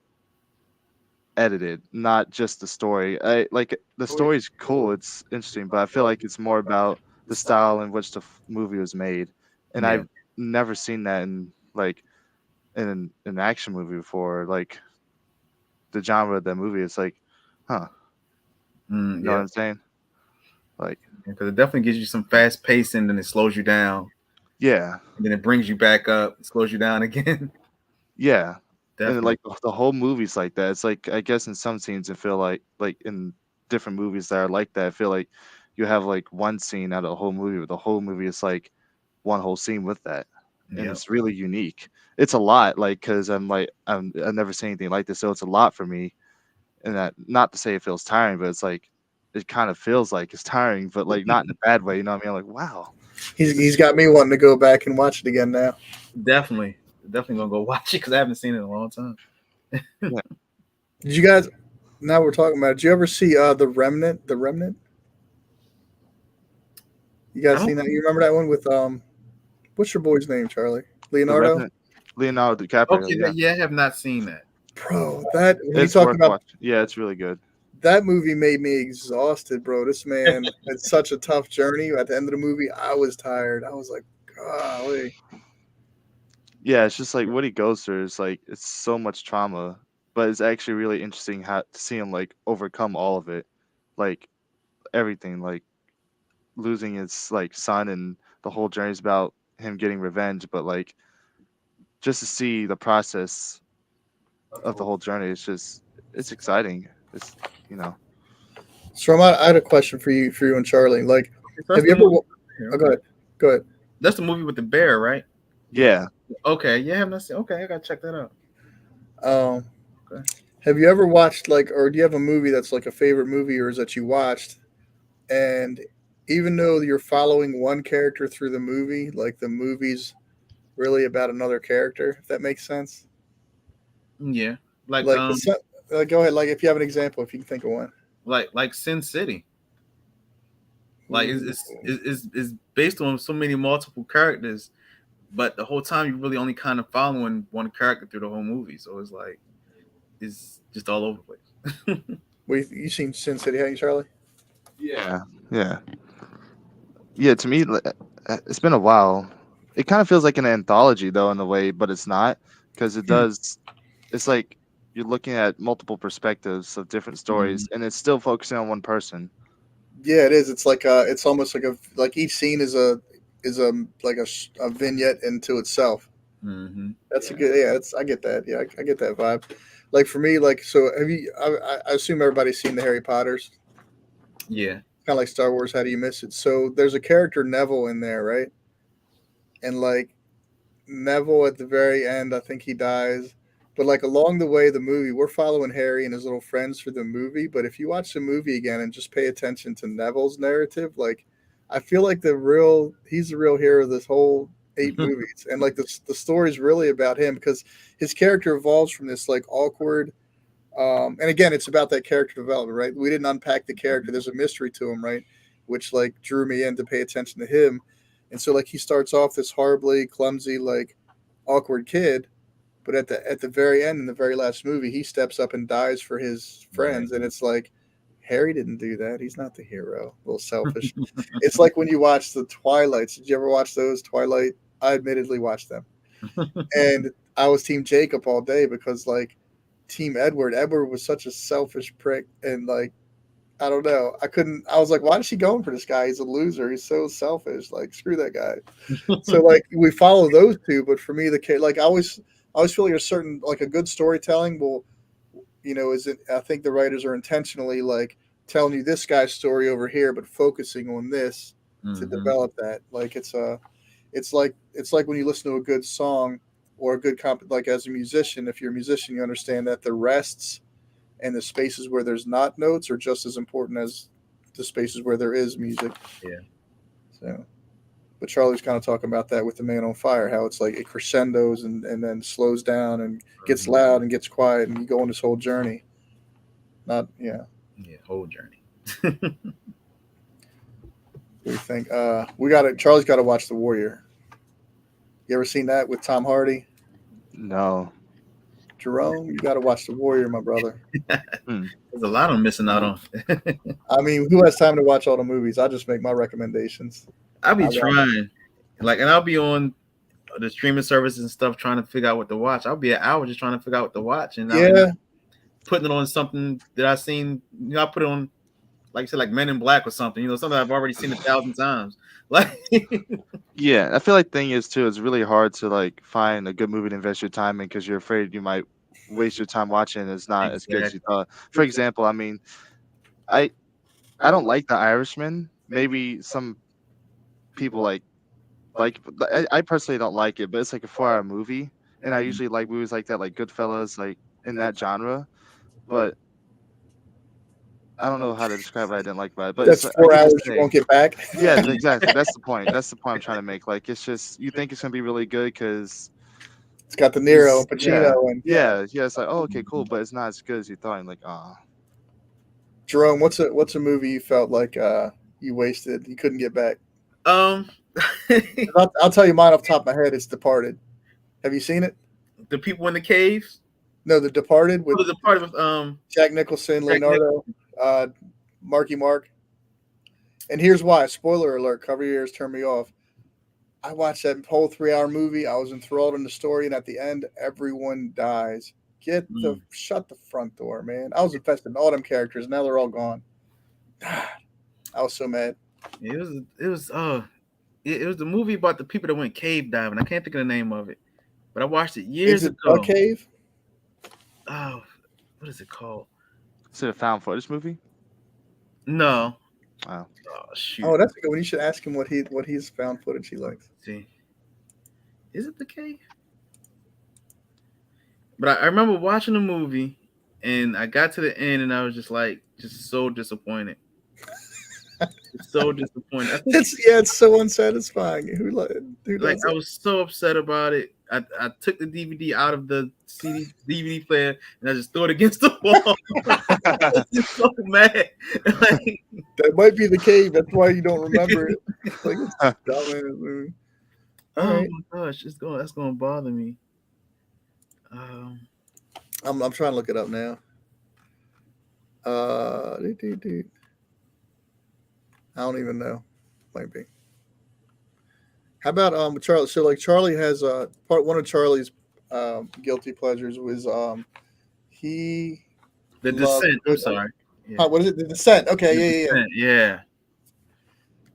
[SPEAKER 4] edited, not just the story. I like the story's cool, it's interesting, but I feel like it's more about the style in which the movie was made. And
[SPEAKER 2] Yeah.
[SPEAKER 4] I've never seen that in like in an action movie before. Like the genre of that movie, it's like, huh, you know what
[SPEAKER 2] Yeah.
[SPEAKER 4] I'm saying? Like,
[SPEAKER 2] Because it definitely gives you some fast pace and then it slows you down.
[SPEAKER 4] yeah,
[SPEAKER 2] And then it brings you back up, slows you down again.
[SPEAKER 4] yeah. And
[SPEAKER 2] Definitely.
[SPEAKER 4] like the whole movie's like that. It's like I guess in some scenes I feel like in different movies that are like that, I feel like you have like one scene out of the whole movie, but the whole movie is like one whole scene with that. And
[SPEAKER 2] Yep.
[SPEAKER 4] it's really unique. It's a lot, like because I've never seen anything like this, so it's a lot for me. And that not to say it feels tiring, but it's like it kind of feels like it's tiring, but like not in a bad way. You know what I mean? I'm like, wow.
[SPEAKER 1] He's got me wanting to go back and watch it again now.
[SPEAKER 2] Definitely. Definitely gonna go watch it because I haven't seen it in a long time.
[SPEAKER 4] Yeah.
[SPEAKER 1] Did you guys? Now we're talking about it. Did you ever see The Remnant? The Remnant? You
[SPEAKER 2] I
[SPEAKER 1] guys
[SPEAKER 2] don't
[SPEAKER 1] seen that? You remember that one with what's your boy's name, Charlie?
[SPEAKER 4] The
[SPEAKER 1] Leonardo?
[SPEAKER 4] Revenant, Leonardo DiCaprio.
[SPEAKER 2] okay,
[SPEAKER 4] Yeah,
[SPEAKER 2] yeah, I have not seen that.
[SPEAKER 1] Bro, that when you
[SPEAKER 4] it's
[SPEAKER 1] talk
[SPEAKER 4] worth
[SPEAKER 1] about
[SPEAKER 4] watching. Yeah, it's really good.
[SPEAKER 1] that movie made me exhausted, bro. This man had such a tough journey. At the end of the movie, I was tired. I was like, golly.
[SPEAKER 4] Yeah, it's just like what he goes through is like it's so much trauma, but it's actually really interesting how to see him like overcome all of it, like everything, like losing his like son and the whole journey is about him getting revenge, but like just to see the process of the whole journey, it's just it's exciting. It's you know
[SPEAKER 1] So I had a question for you and Charlie. Like,
[SPEAKER 2] So that's
[SPEAKER 1] have you
[SPEAKER 2] the
[SPEAKER 1] ever?
[SPEAKER 2] movie.
[SPEAKER 1] Oh, go ahead. Go ahead.
[SPEAKER 2] That's the movie with the bear, right?
[SPEAKER 4] Yeah.
[SPEAKER 2] Okay, yeah, I have not seen. Okay, I gotta check that out.
[SPEAKER 1] Um,
[SPEAKER 2] Okay.
[SPEAKER 1] have you ever watched like, or do you have a movie that's like a favorite movie or is that you watched, and even though you're following one character through the movie, like the movie's really about another character, if that makes sense.
[SPEAKER 2] Yeah, like
[SPEAKER 1] Like, go ahead. Like, if you have an example, if you can think of one.
[SPEAKER 2] like Sin City. Like
[SPEAKER 1] Ooh.
[SPEAKER 2] it's based on so many multiple characters, but the whole time you're really only kind of following one character through the whole movie. So it's like it's just all over the place.
[SPEAKER 1] You seen Sin City, haven't you, Charlie?
[SPEAKER 4] Yeah. Yeah. Yeah. To me, it's been a while. It kind of feels like an anthology though, in a way, but it's not because it
[SPEAKER 1] Hmm.
[SPEAKER 4] does. It's like you're looking at multiple perspectives of different
[SPEAKER 2] Mhm.
[SPEAKER 4] stories, and it's still focusing on one person.
[SPEAKER 1] Yeah, it is. It's like it's almost like each scene is a like a vignette into itself.
[SPEAKER 2] Mhm.
[SPEAKER 1] That's a good. Yeah, it's I get that. Yeah, I get that vibe. Like for me, like so, have you? I assume everybody's seen the Harry Potters.
[SPEAKER 2] Yeah.
[SPEAKER 1] Kind of like Star Wars. How do you miss it? So there's a character Neville in there, right? And like Neville at the very end, I think he dies. But like along the way, the movie, we're following Harry and his little friends for the movie. But if you watch the movie again and just pay attention to Neville's narrative, like I feel like he's the real hero of this whole 8 movies, and like the story's really about him because his character evolves from this like awkward. And again, it's about that character development, right? We didn't unpack the character. There's a mystery to him, right? Which like drew me in to pay attention to him. And so like he starts off this horribly clumsy, like awkward kid, but at the very end in the very last movie, he steps up and dies for his
[SPEAKER 2] Yeah.
[SPEAKER 1] friends, and it's like Harry didn't do that. He's not the hero. A little selfish. It's like when you watch the Twilights. Did you ever watch those Twilight? I admittedly watched them, and I was Team Jacob all day because like Team Edward. Edward was such a selfish prick, and like I don't know. I couldn't. I was like, why is she going for this guy? He's a loser. He's so selfish. Like screw that guy. So like we follow those two, but for me, like I always feel like a certain like a good storytelling will, is it? I think the writers are intentionally like telling you this guy's story over here, but focusing on this to
[SPEAKER 2] Mhm.
[SPEAKER 1] develop that. Like it's like when you listen to a good song or a good like as a musician. If you're a musician, you understand that the rests and the spaces where there's not notes are just as important as the spaces where there is music.
[SPEAKER 2] Yeah.
[SPEAKER 1] So. But Charlie's kind of talking about that with the Man on Fire, how it's like it crescendos and then slows down and gets
[SPEAKER 2] Mhm.
[SPEAKER 1] loud and gets quiet, and you go on this whole journey. Not, yeah.
[SPEAKER 2] Yeah. Whole journey.
[SPEAKER 1] We think we got it. Charlie's got to watch The Warrior. You ever seen that with Tom Hardy?
[SPEAKER 4] No.
[SPEAKER 1] Jerome, you got to watch The Warrior, my brother.
[SPEAKER 4] Hmm.
[SPEAKER 2] There's a lot I'm missing out on.
[SPEAKER 1] I mean, who has time to watch all the movies? I just make my recommendations.
[SPEAKER 2] I'll be
[SPEAKER 1] I got
[SPEAKER 2] trying, like, and I'll be on the streaming services and stuff trying to figure out what to watch. I'll be an hour just trying to figure out what to watch, and I'll end up
[SPEAKER 1] yeah,
[SPEAKER 2] putting it on something that I've seen. I put it on, like you said, like Men in Black or something. Something I've already seen 1,000 times. Like,
[SPEAKER 4] Yeah, I feel like thing is too. It's really hard to like find a good movie to invest your time in because you're afraid you might waste your time watching. And it's not as good as you
[SPEAKER 2] exactly.
[SPEAKER 4] thought. For example, I mean, I I don't like The Irishman. Maybe some people but I personally don't like it. But it's like a 4 hour movie, and I usually like movies like that, like Goodfellas, like in that genre. But I don't know how to describe what I didn't like about it. But
[SPEAKER 1] that's
[SPEAKER 4] I
[SPEAKER 1] four
[SPEAKER 4] get to
[SPEAKER 1] hours you
[SPEAKER 4] say.
[SPEAKER 1] won't get back.
[SPEAKER 4] Yeah, exactly. That's the point. That's the point I'm trying to make. Like, it's just you think it's gonna be really good because
[SPEAKER 1] It's got De Niro
[SPEAKER 4] it's
[SPEAKER 1] and
[SPEAKER 4] yeah,
[SPEAKER 1] Pacino and
[SPEAKER 4] yeah. It's like, oh, okay, cool, but it's not as good as you thought. I'm like, ah,
[SPEAKER 1] Jerome. What's a movie you felt like you wasted? You couldn't get back.
[SPEAKER 2] Um,
[SPEAKER 1] I'll tell you mine off the top of my head. It's Departed. Have you seen it?
[SPEAKER 2] the people in the caves.
[SPEAKER 1] No, The Departed with
[SPEAKER 2] What is a part of
[SPEAKER 1] Jack Nicholson,
[SPEAKER 2] Jack Nich-
[SPEAKER 1] Leonardo, Marky Mark. And here's why. Spoiler alert. Cover your ears. Turn me off. I watched that whole 3 hour movie. I was enthralled in the story, and at the end, everyone dies. Shut the front door, man. I was invested in all them characters. Now they're all gone. I was so mad.
[SPEAKER 2] it was the movie about the people that went cave diving. I can't think of the name of it, but I watched it
[SPEAKER 1] Is
[SPEAKER 2] years
[SPEAKER 1] it a
[SPEAKER 2] ago.
[SPEAKER 1] cave?
[SPEAKER 2] Oh, what is it called?
[SPEAKER 4] is it a found footage movie?
[SPEAKER 2] No.
[SPEAKER 4] Wow.
[SPEAKER 2] Oh shoot.
[SPEAKER 1] Oh, that's a good one. You should ask him what he's found footage he likes.
[SPEAKER 2] See, is it the cave? But I remember watching the movie, and I got to the end, and I was just like, just so disappointed. So disappointed. I think
[SPEAKER 1] It's so unsatisfying. Who
[SPEAKER 2] like
[SPEAKER 1] does
[SPEAKER 2] I
[SPEAKER 1] it?
[SPEAKER 2] was so upset about it. I took the DVD out of the DVD player and I just threw it against the wall. I was just so mad. Like,
[SPEAKER 1] That might be the cave. That's why you don't remember it. Like it's dumbass movie. All
[SPEAKER 2] oh
[SPEAKER 1] right.
[SPEAKER 2] my gosh, that's gonna bother me. Um,
[SPEAKER 1] I'm trying to look it up now. I don't even know. Might be. How about Charlie? So like Charlie has part one of Charlie's guilty pleasures was he
[SPEAKER 2] the
[SPEAKER 1] loved
[SPEAKER 2] Descent. I'm sorry. Yeah,
[SPEAKER 1] what is it? The Descent. Okay,
[SPEAKER 2] the
[SPEAKER 1] yeah.
[SPEAKER 2] Descent. Yeah,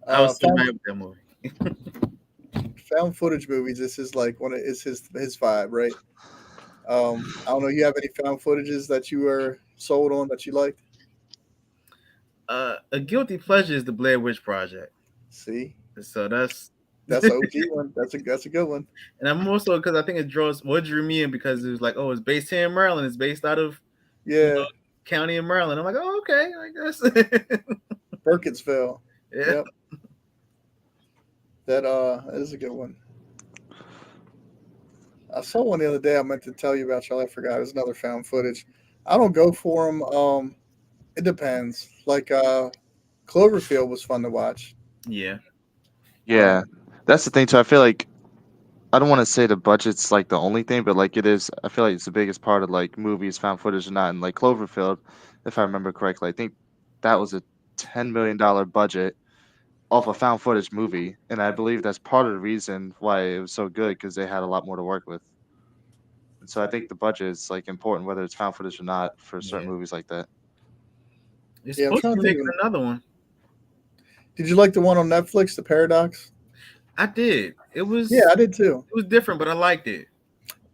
[SPEAKER 2] I
[SPEAKER 1] Uh,
[SPEAKER 2] was so
[SPEAKER 1] found,
[SPEAKER 2] mad with that movie.
[SPEAKER 1] found footage movies. This is like one of is his vibe, right? I don't know. You have any found footages that you were sold on that you liked?
[SPEAKER 2] A guilty pleasure is the Blair Witch Project.
[SPEAKER 1] See,
[SPEAKER 2] So that's
[SPEAKER 1] that's an OG one. That's a good one.
[SPEAKER 2] and I'm also because I think it draws what drew me in because it was like, oh, it's based here in Maryland. It's based out of
[SPEAKER 1] Yeah,
[SPEAKER 2] county in Maryland. I'm like, oh, okay, I guess.
[SPEAKER 1] Burkittsville.
[SPEAKER 2] Yeah.
[SPEAKER 1] Yep, that is a good one. I saw one the other day. I meant to tell you about, Charlie. I forgot. It's another found footage. I don't go for them. It depends. Like Cloverfield was fun to watch.
[SPEAKER 2] Yeah.
[SPEAKER 4] Yeah, that's the thing too. I feel like I don't want to say the budget's like the only thing, but like it is. I feel like it's the biggest part of like movies, found footage, or not. And like Cloverfield, if I remember correctly, I think that was a $10 million budget off a found footage movie, and I believe that's part of the reason why it was so good because they had a lot more to work with. And so I think the budget is like important, whether it's found footage or not, for certain
[SPEAKER 2] Yeah.
[SPEAKER 4] movies like that.
[SPEAKER 2] It's
[SPEAKER 1] Yeah, I'm
[SPEAKER 2] supposed to
[SPEAKER 1] trying
[SPEAKER 2] be
[SPEAKER 1] to think.
[SPEAKER 2] making another one.
[SPEAKER 1] Did you like the one on Netflix, The Paradox?
[SPEAKER 2] I did. It was
[SPEAKER 1] Yeah, I did too.
[SPEAKER 2] it was different, but I liked it.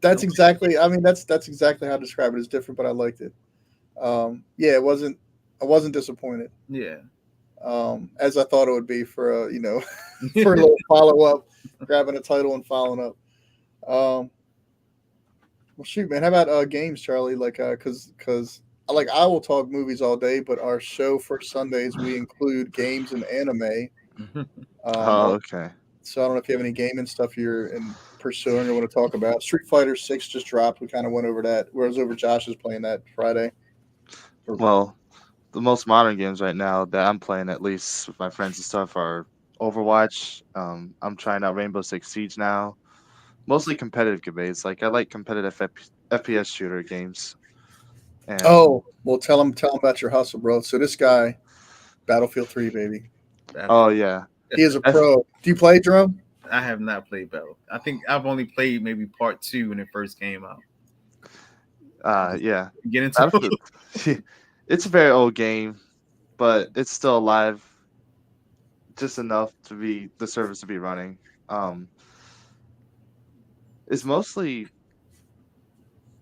[SPEAKER 1] That's exactly. I mean, that's exactly how to describe it. It's different, but I liked it. Yeah, it wasn't. I wasn't disappointed.
[SPEAKER 2] Yeah.
[SPEAKER 1] As I thought it would be for for a little follow up, grabbing a title and following up. Um, well, shoot, man. How about games, Charlie? Like, cause like I will talk movies all day, but our show for Sundays we include games and anime.
[SPEAKER 4] Oh, okay.
[SPEAKER 1] So I don't know if you have any gaming stuff you're in pursuing or want to talk about. Street Fighter 6 just dropped. We kind of went over that. Whereas over Josh is playing that Friday.
[SPEAKER 4] Well, the most modern games right now that I'm playing, at least with my friends and stuff, are Overwatch. I'm trying out Rainbow Six Siege now. Mostly competitive debates. Like I like competitive FPS shooter games. And
[SPEAKER 1] Oh, well, tell him about your hustle, bro. So this guy, Battlefield 3, baby.
[SPEAKER 4] oh yeah,
[SPEAKER 1] He is a
[SPEAKER 4] I-
[SPEAKER 1] pro. Do you play, Drum?
[SPEAKER 2] I have not played Battle. I think I've only played maybe part 2 when it first came out.
[SPEAKER 4] yeah.
[SPEAKER 2] Get into it.
[SPEAKER 4] Battlefield. It's a very old game, but it's still alive, just enough to be the service to be running. It's mostly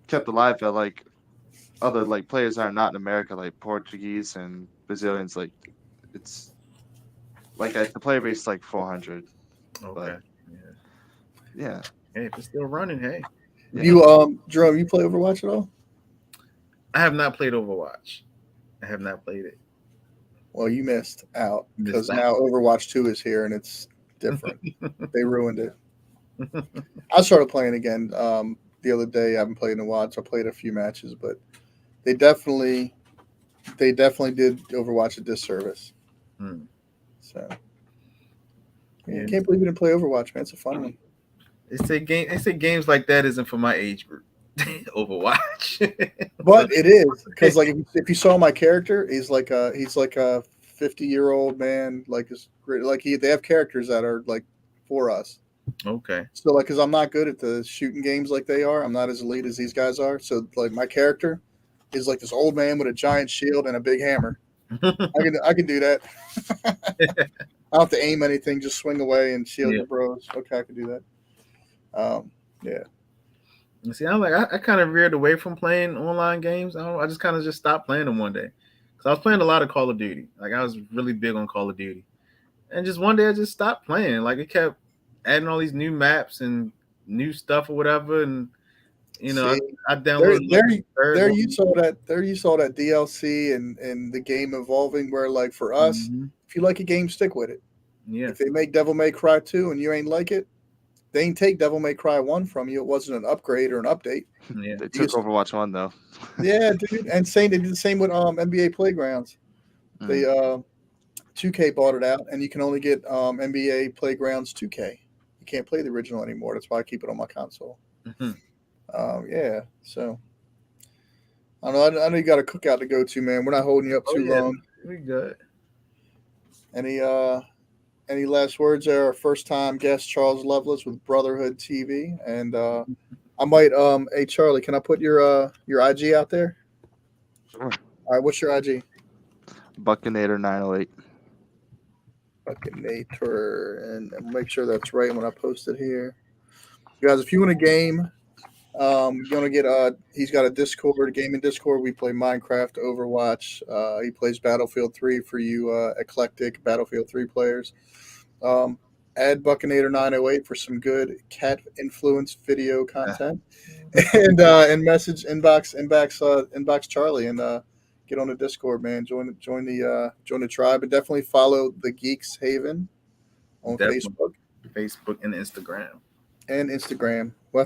[SPEAKER 4] kept alive by like other like players that are not in America, like Portuguese and Brazilians. Like it's like the player base is like 400.
[SPEAKER 2] Okay.
[SPEAKER 4] Yeah.
[SPEAKER 2] Hey, if it's still running, hey.
[SPEAKER 4] Yeah.
[SPEAKER 1] You Drum, you play Overwatch at all?
[SPEAKER 2] I have not played Overwatch. I have not played it.
[SPEAKER 1] Well, you missed out because
[SPEAKER 2] Missed out.
[SPEAKER 1] now Overwatch 2 is here and it's different. They ruined it. I started playing again the other day. I haven't played in a while, so I played a few matches, but they definitely did Overwatch a disservice.
[SPEAKER 2] Hmm.
[SPEAKER 1] So
[SPEAKER 2] Yeah.
[SPEAKER 1] I can't believe you didn't play Overwatch, man. It's a fun one.
[SPEAKER 2] They say games like that isn't for my age group. Overwatch.
[SPEAKER 1] But it is because like if you saw my character, he's like a 50-year-old man. Like it's great. Like they have characters that are like for us.
[SPEAKER 2] Okay.
[SPEAKER 1] So like, because I'm not good at the shooting games like they are, I'm not as elite as these guys are. So like my character is like this old man with a giant shield and a big hammer. I can do that. I don't have to aim anything, just swing away and shield your bros. Okay, I can do that. Yeah.
[SPEAKER 2] See, I'm like I kind of veered away from playing online games. I just kind of just stopped playing them one day because I was playing a lot of Call of Duty. Like I was really big on Call of Duty, and just one day I just stopped playing. Like it kept adding all these new maps and new stuff or whatever, and
[SPEAKER 1] See,
[SPEAKER 2] I
[SPEAKER 1] there,
[SPEAKER 2] downloaded like
[SPEAKER 1] there,
[SPEAKER 2] the third
[SPEAKER 1] there you
[SPEAKER 2] one.
[SPEAKER 1] saw that. There you saw that DLC and the game evolving. Where like for us,
[SPEAKER 2] Mhm.
[SPEAKER 1] if you like a game, stick with it.
[SPEAKER 2] Yeah,
[SPEAKER 1] If they make Devil May Cry 2 and you ain't like it, they ain't take Devil May Cry 1 from you. It wasn't an upgrade or an update.
[SPEAKER 2] yeah.
[SPEAKER 4] They
[SPEAKER 1] You
[SPEAKER 4] took
[SPEAKER 1] just,
[SPEAKER 4] Overwatch 1 though.
[SPEAKER 1] yeah, dude. And same they did the same with NBA Playgrounds. They
[SPEAKER 4] Mm.
[SPEAKER 1] 2K bought it out, and you can only get NBA Playgrounds 2K. You can't play the original anymore. That's why I keep it on my console.
[SPEAKER 2] Mhm.
[SPEAKER 1] Yeah. So I know. I know you got a cookout to go to, man. We're not holding you up
[SPEAKER 2] Oh
[SPEAKER 1] too
[SPEAKER 2] yeah,
[SPEAKER 1] long.
[SPEAKER 2] we good.
[SPEAKER 1] Any any last words there? Our first time guest Charles Lovelace with Brotherhood TV, and I might hey Charlie, can I put your IG out there?
[SPEAKER 4] Sure.
[SPEAKER 1] All right, what's your IG?
[SPEAKER 4] Buckinator 908.
[SPEAKER 1] Fucking Nature, and make sure that's right when I post it here. Guys, if you want a game, you want to get he's got a Discord, gaming Discord. We play Minecraft, Overwatch. He plays Battlefield 3 for you eclectic Battlefield 3 players. Um, add Buckinator 908 for some good cat influenced video content, and message inbox Charlie and get on the Discord, man. Join the tribe, and definitely follow the Geeks Haven on
[SPEAKER 2] Definitely
[SPEAKER 1] Facebook
[SPEAKER 2] Facebook and Instagram.
[SPEAKER 1] and Instagram. We'll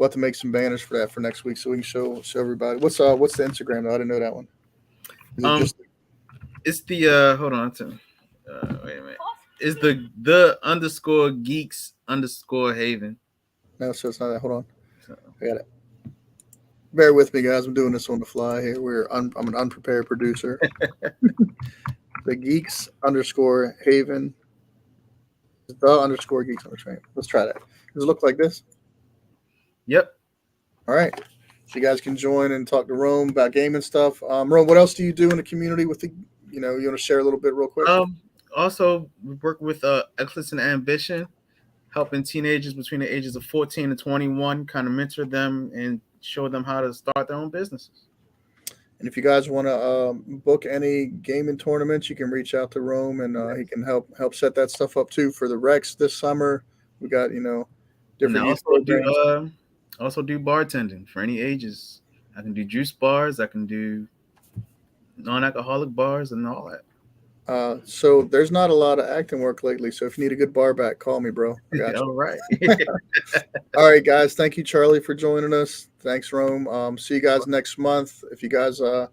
[SPEAKER 1] have to make some banners for that for next week so we can show everybody. What's the Instagram though? I didn't know that one. Is it
[SPEAKER 2] Um,
[SPEAKER 1] just
[SPEAKER 2] it's the hold on to wait a minute. It's the underscore geeks underscore haven.
[SPEAKER 1] no? So it's not that. Hold on,
[SPEAKER 2] So,
[SPEAKER 1] I got it. Bear with me, guys. I'm doing this on the fly here. I'm an unprepared producer. The geeks underscore haven. The underscore geeks underscore. Let's try that. Does it look like this?
[SPEAKER 2] yep.
[SPEAKER 1] All right. So you guys can join and talk to Rome about gaming stuff. Rome, what else do you do in the community with the? You want to share a little bit real quick?
[SPEAKER 2] Also we work with Eclipse and Ambition, helping teenagers between the ages of 14 and 21, kind of mentor them and show them how to start their own businesses.
[SPEAKER 1] And if you guys want to book any gaming tournaments, you can reach out to Rome, and he can help set that stuff up too for the Rex this summer. We got
[SPEAKER 2] And
[SPEAKER 1] different
[SPEAKER 2] I
[SPEAKER 1] youth
[SPEAKER 2] also
[SPEAKER 1] programs.
[SPEAKER 2] do bartending for any ages. I can do juice bars, I can do non-alcoholic bars and all that.
[SPEAKER 1] So there's not a lot of acting work lately. So if you need a good bar back, call me, bro. I got you.
[SPEAKER 2] All right.
[SPEAKER 1] All right, guys. Thank you, Charlie, for joining us. Thanks, Rome. See you guys next month. If you guys who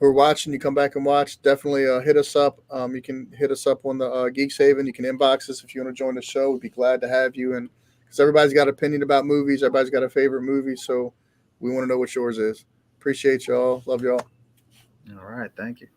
[SPEAKER 1] are watching, you come back and watch, definitely hit us up. You can hit us up on the Geeks Haven. You can inbox us if you want to join the show. We'd be glad to have you. And because everybody's got an opinion about movies, everybody's got a favorite movie. So we want to know what yours is. Appreciate y'all. Love y'all.
[SPEAKER 2] All right. Thank you.